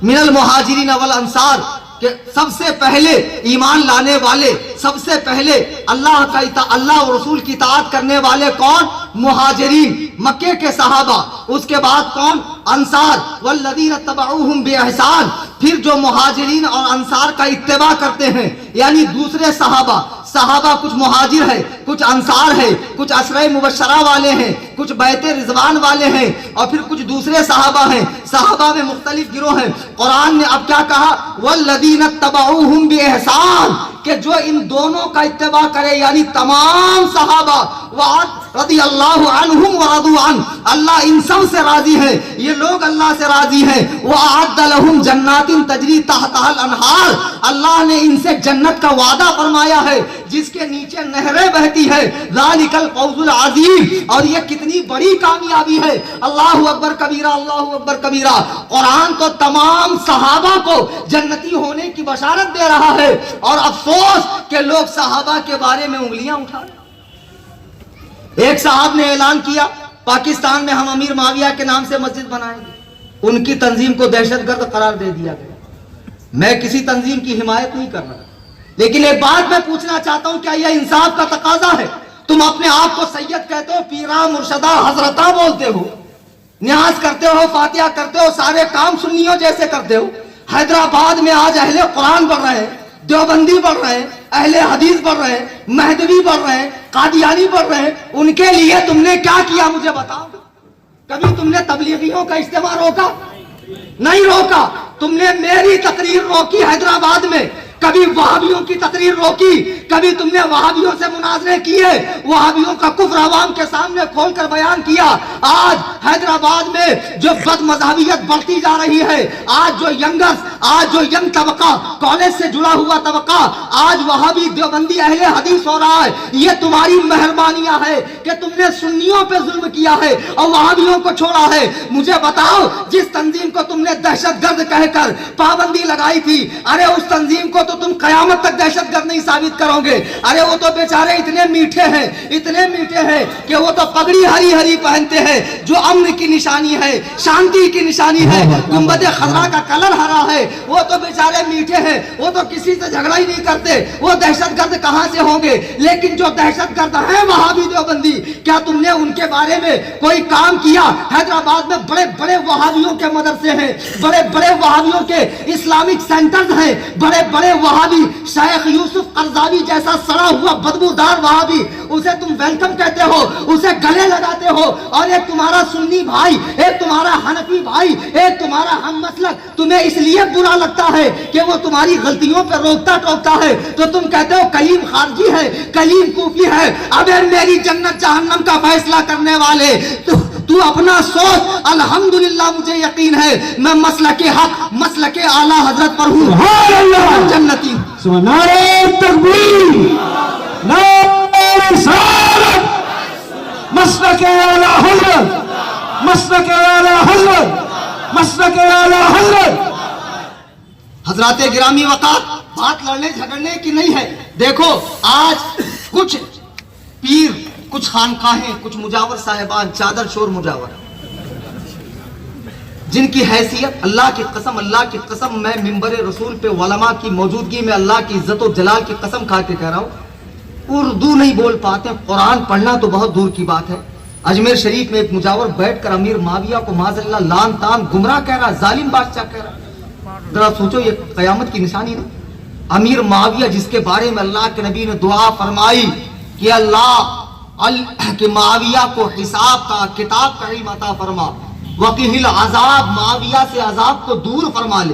من المہاجرین والانصار, کہ سب سے پہلے ایمان لانے والے, سب سے پہلے اللہ اور رسول کی اطاعت کرنے والے کون؟ مہاجرین, مکے کے صحابہ. اس کے بعد کون؟ انصار. والذین اتبعوہم باحسان. پھر جو مہاجرین اور انصار کا اتباع کرتے ہیں, یعنی دوسرے صحابہ کچھ مہاجر ہے, کچھ انصار ہے, کچھ عشرہ مبشرہ والے ہیں, کچھ بیت رضوان والے ہیں, اور پھر کچھ دوسرے صحابہ ہیں. صحابہ میں مختلف گروہ ہیں. قرآن نے اب کیا کہا؟ والذین اتبعوہم باحسان, کہ جو ان دونوں کا اتباع کرے, یعنی تمام صحابہ. رضی اللہ عنہم ورضوا عنہ, اللہ ان سب سے راضی ہے, یہ لوگ اللہ سے راضی ہیں. وَأَعَدَّ لَهُمْ جَنَّاتٍ تَجْرِي تَحْتَهَا الْأَنْهَارُ, اللہ نے ان سے جنت کا وعدہ فرمایا ہے جس کے نیچے نہریں بہتی ہے. ذَلِكَ الْفَوْزُ الْعَظِيمُ, اور یہ کتنی بڑی کامیابی ہے. اللہ اکبر کبیرہ, اللہ اکبر کبیرہ. قرآن تو تمام صحابہ کو جنتی ہونے کی بشارت دے رہا ہے, اور افسوس کہ لوگ صحابہ کے بارے میں انگلیاں اٹھا رہے ہیں. ایک صاحب نے اعلان کیا پاکستان میں ہم امیر معاویہ کے نام سے مسجد بنائیں گے. ان کی تنظیم کو دہشت گرد قرار دے دیا گیا. میں کسی تنظیم کی حمایت نہیں کر رہا, لیکن ایک بات میں پوچھنا چاہتا ہوں, کیا یہ انصاف کا تقاضا ہے؟ تم اپنے آپ کو سید کہتے ہو, پیرا مرشدہ حضرتہ بولتے ہو, نیاز کرتے ہو, فاتحہ کرتے ہو, سارے کام سنیوں جیسے کرتے ہو. حیدرآباد میں آج اہل قرآن بڑھ رہے ہیں, دیوبندی بڑھ رہے ہیں, اہل حدیث بڑھ رہے ہیں, مہدوی بڑھ رہے ہیں, قادیانی بڑھ رہے ہیں. ان کے لیے تم نے کیا کیا مجھے بتاؤ؟ کبھی تم نے تبلیغیوں کا اجتماع روکا؟ نہیں روکا. تم نے میری تقریر روکی حیدرآباد میں, کبھی وہابیوں کی تقریر روکی, کبھی تم نے وہابیوں سے مناظرے کیے, وہابیوں کا کفر عوام کے سامنے کھول کر بیان کیا. آج حیدرآباد میں جو بد مذہبیت بڑھتی جا رہی ہے, آج جو ینگ طبقہ, کالج سے جڑا ہوا طبقہ آج وہابی دیوبندی اہل حدیث ہو رہا ہے, یہ تمہاری مہربانیاں ہے کہ تم نے سنیوں پہ ظلم کیا ہے اور وہابیوں کو چھوڑا ہے. مجھے بتاؤ, جس تنظیم کو تم نے دہشت گرد کہہ کر پابندی لگائی تھی, ارے اس تنظیم کو تو تم قیامت تک دہشت گرد نہیں ثابت کرو گے. ارے وہ تو بیچارے اتنے میٹھے ہیں کہ وہ تو پگڑی ہری ہری پہنتے ہیں جو امن کی نشانی ہے, شانتی کی نشانی ہے. گنبد خضرا کا کلر ہرا ہے, وہ تو بیچارے میٹھے ہیں, وہ تو کسی سے جھگڑا ہی نہیں کرتے. وہ دہشت گرد کہاں سے ہوں گے؟ لیکن جو دہشت گرد ہیں وہابی دیوبندی, کیا تم نے ان کے بارے میں کوئی کام کیا؟ حیدرآباد میں بڑے بڑے وہابیوں کے مدرسے ہیں, بڑے بڑے وہابیوں کے اسلامک سینٹرز ہیں, بڑے بڑے وہابی. شیخ یوسف قرضاوی جیسا سڑا ہوا بدبودار وہابی, اسے تم ویلکم کہتے ہو, اسے گلے لگاتے ہو. اور ایک تمہارا سنی بھائی, ایک تمہارا حنفی بھائی, ایک تمہارا ہم مسلک تمہیں اس لیے برا لگتا ہے کہ وہ تمہاری غلطیوں پہ روکتا ٹوکتا ہے, تو تم کہتے ہو کلیم خارجی ہے, کلیم کوفی ہے. ابے میری جنت جہنم کا فیصلہ کرنے والے, تو اپنا سوچ. الحمدللہ مجھے یقین ہے میں مسلک حق, مسلک اعلی حضرت پر ہوں, جنتی. نعرہ تکبیر, نعرہ رسالت, مسلک اعلی حضرت, مسلک اعلی حضرت, مسلک اعلی حضرت. حضرات گرامی وقار, بات لڑنے جھگڑنے کی نہیں ہے. دیکھو آج کچھ پیر, کچھ خانقاہیں, کچھ مجاور صاحبان چادر شور مجاور, جن کی حیثیت اللہ کی قسم میں منبر رسول پہ علماء کی موجودگی میں اللہ کی عزت و جلال کی قسم کھا کے کہہ رہا ہوں، اردو نہیں بول پاتے، قرآن پڑھنا تو بہت دور کی بات ہے۔ اجمیر شریف میں ایک مجاور بیٹھ کر امیر معاویہ کو معاذ اللہ لان تان گمراہ کہہ رہا، ظالم بادشاہ کہہ رہا۔ ذرا سوچو، یہ قیامت کی نشانی نہیں؟ امیر معاویہ جس کے بارے میں اللہ کے نبی نے دعا فرمائی کہ اللہ کہ معاویہ کو حساب کا کتاب کا علم عطا فرما، وقیہ العذاب، معاویہ سے عذاب کو دور فرما لے،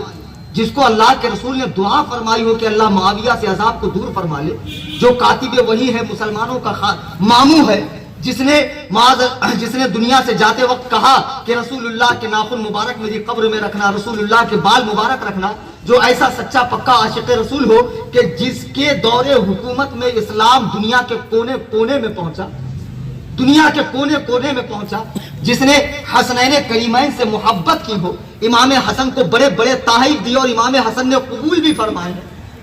جس کو اللہ کے رسول نے دعا فرمائی ہو کہ اللہ معاویہ سے عذاب کو دور فرما لے، جو کاتب وحی ہے، مسلمانوں کا ماموں ہے، جس نے دنیا سے جاتے وقت کہا کہ رسول اللہ کے ناخن مبارک میری قبر میں رکھنا، رسول اللہ کے بال مبارک رکھنا، جو ایسا سچا پکا عاشق رسول ہو کہ جس کے دور حکومت میں اسلام دنیا کے کونے کونے میں پہنچا، دنیا کے کونے کونے میں پہنچا، جس نے حسنین کریمین سے محبت کی ہو، امام حسن کو بڑے بڑے تحائف دیے اور امام حسن نے قبول بھی فرمائے،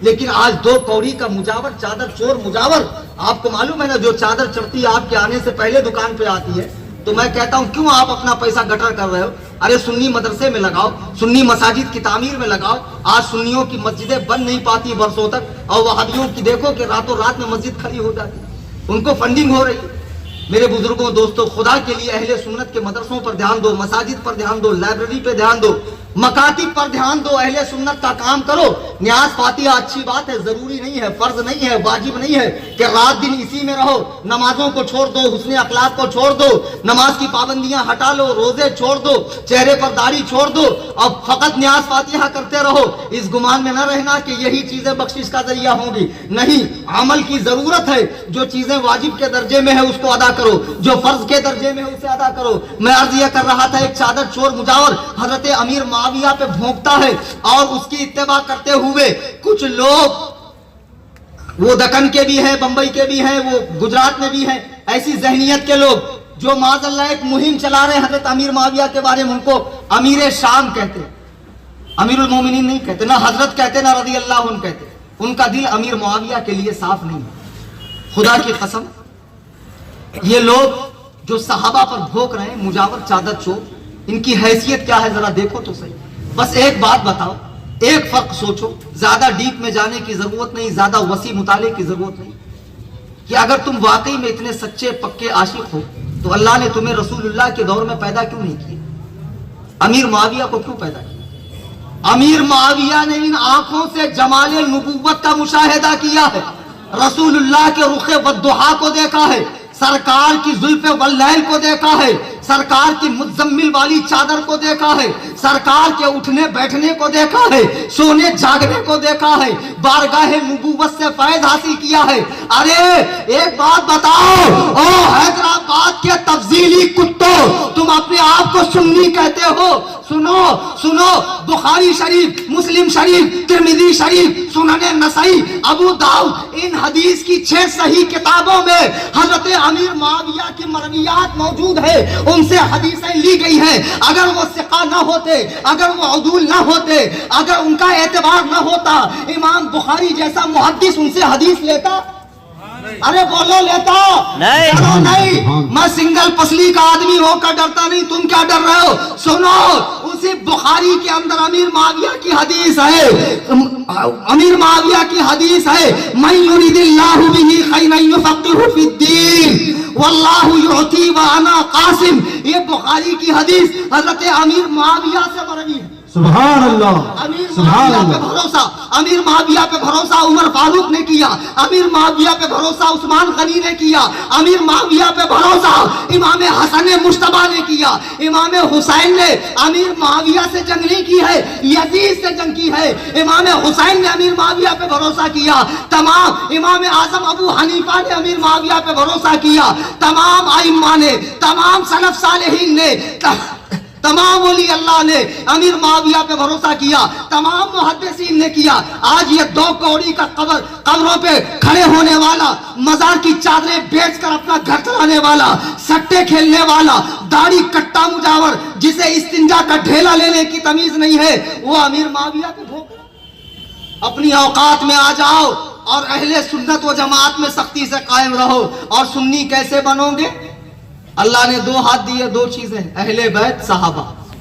لیکن آج دو کوڑی کا مجاور، چادر چور مجاور، آپ کو معلوم ہے نا، جو چادر چڑھتی ہے آپ کے آنے سے پہلے دکان پہ آتی ہے، تو میں کہتا ہوں کیوں آپ اپنا پیسہ گٹر کر رہے ہو؟ ارے سنی مدرسے میں لگاؤ، سنی مساجد کی تعمیر میں لگاؤ۔ آج سنیوں کی مسجدیں بن نہیں پاتی برسوں تک، اور وہابیوں کی دیکھو کہ راتوں رات میں مسجد کھڑی ہو جاتی، ان کو فنڈنگ ہو رہی ہے۔ میرے بزرگوں، دوستوں، خدا کے لیے اہل سنت کے مدرسوں پر دھیان دو، مساجد پر دھیان دو، لائبریری پہ دھیان دو، مکاتب پر دھیان دو، اہل سنت کا کام کرو۔ نیاز فاتحہ اچھی بات ہے، ضروری نہیں ہے، فرض نہیں ہے، واجب نہیں ہے کہ رات دن اسی میں رہو۔ نمازوں کو چھوڑ دو، حسن اخلاق کو چھوڑ دو، نماز کی پابندیاں ہٹا لو، روزے چھوڑ دو، چہرے پر داڑھی چھوڑ دو، اور فقط نیاز فاتحہ کرتے رہو۔ اس گمان میں نہ رہنا کہ یہی چیزیں بخشش کا ذریعہ ہوں گی، نہیں، عمل کی ضرورت ہے۔ جو چیزیں واجب کے درجے میں ہے اس کو ادا کرو، جو فرض کے درجے میں ہے اسے ادا کرو۔ میں عرض یہ کر رہا تھا، ایک چادر چور مجاور حضرت امیر معاویہ پہ بھونکتا ہے، اور اس کی اتباع کرتے ہوئے کچھ لوگ، وہ دکن کے بھی ہیں، بمبئی کے بھی ہیں، وہ گجرات میں بھی ہیں، ایسی ذہنیت کے لوگ جو معاذ اللہ ایک مہم چلا رہے ہیں حضرت امیر معاویہ کے بارے میں، ان کو امیر شام کہتے ہیں، امیر المومنین نہیں کہتے، نہ حضرت کہتے، نہ رضی اللہ عنہ کہتے۔ ان کا دل امیر معاویہ کے لیے صاف نہیں ہے۔ خدا کی قسم، یہ لوگ جو صحابہ پر بھونک رہے ہیں، مجاور، چادر چور، ان کی حیثیت کیا ہے ذرا دیکھو تو صحیح۔ بس ایک بات بتاؤ، ایک فرق سوچو، زیادہ ڈیپ میں جانے کی ضرورت نہیں، زیادہ وسیع مطالعے کی ضرورت نہیں، کہ اگر تم واقعی میں اتنے سچے پکے عاشق ہو تو اللہ نے تمہیں رسول اللہ کے دور میں پیدا کیوں نہیں کیا؟ امیر معاویہ کو کیوں پیدا کیا؟ امیر معاویہ نے ان آنکھوں سے جمال نبوت کا مشاہدہ کیا ہے، رسول اللہ کے رخ والضحا کو دیکھا ہے، سرکار کی زلف واللیل کو دیکھا ہے، سرکار کی مزمل والی چادر کو دیکھا ہے، سرکار کے اٹھنے بیٹھنے کو دیکھا ہے، سونے جاگنے کو دیکھا ہے، بارگاہ نبوت سے فیض حاصل کیا ہے۔ ارے ایک بات بتاؤ، او حیدرآباد کے تفضیلی کتوں، تم اپنے آپ کو سنی کہتے ہو؟ سنو سنو، بخاری شریف، مسلم شریف، ترمذی شریف، سنن نسائی، ابو داؤد، ان حدیث کی 6 صحیح کتابوں میں حضرت امیر معاویہ کی مرویات موجود ہے، ان سے حدیثیں لی گئی ہیں۔ اگر وہ ثقہ نہ ہوتے، اگر وہ عدول نہ ہوتے، اگر ان کا اعتبار نہ ہوتا، امام بخاری جیسا محدث ان سے حدیث لیتا؟ ارے بولو، لیتا؟ ڈرو نہیں، میں سنگل پسلی کا آدمی ہو کر ڈرتا نہیں، تم کیا ڈر رہے ہو؟ سنو، اسی بخاری کے اندر امیر معاویہ کی حدیث ہے، امیر معاویہ کی حدیث ہے، من یرید اللہ بہ خیرا یفقہہ فی الدین واللہ یعطی وانا قاسم۔ یہ بخاری کی حدیث حضرت امیر معاویہ سے مروی ہے۔ سبحان اللہ، امیر سبحان معاویہ پہ اللہ۔ بھروسہ، امیر معاویہ پہ بھروسہ عمر فاروق نے کیا، امیر معاویہ پہ بھروسہ عثمان غنی نے کیا، امیر معاویہ پہ بھروسہ امام حسن مجتبی نے کیا، امام حسین نے امیر معاویہ سے جنگ نہیں کی ہے، یزید سے جنگ کی ہے، امام حسین نے امیر معاویہ پہ بھروسہ کیا، تمام امام اعظم ابو حنیفہ نے امیر معاویہ پہ بھروسہ کیا، تمام ائمہ نے، تمام سلف صالحین نے، تمام ولی اللہ نے امیر معاویہ پہ بھروسہ کیا، تمام محدثین نے کیا۔ آج یہ 2 کوڑی کا قبروں پہ کھڑے ہونے والا، مزار کی چادریں بیچ کر اپنا گھر چلانے والا، سٹے کھیلنے والا، داڑھی کٹا مجاور، جسے استنجا کا ڈھیلا لینے کی تمیز نہیں ہے، وہ امیر معاویہ پہ بھوک رہا۔ اپنی اوقات میں آ جاؤ اور اہل سنت و جماعت میں سختی سے قائم رہو۔ اور سنی کیسے بنو گے؟ اللہ نے 2 ہاتھ دیے، 2 چیزیں، اہل بیت، صحابہ۔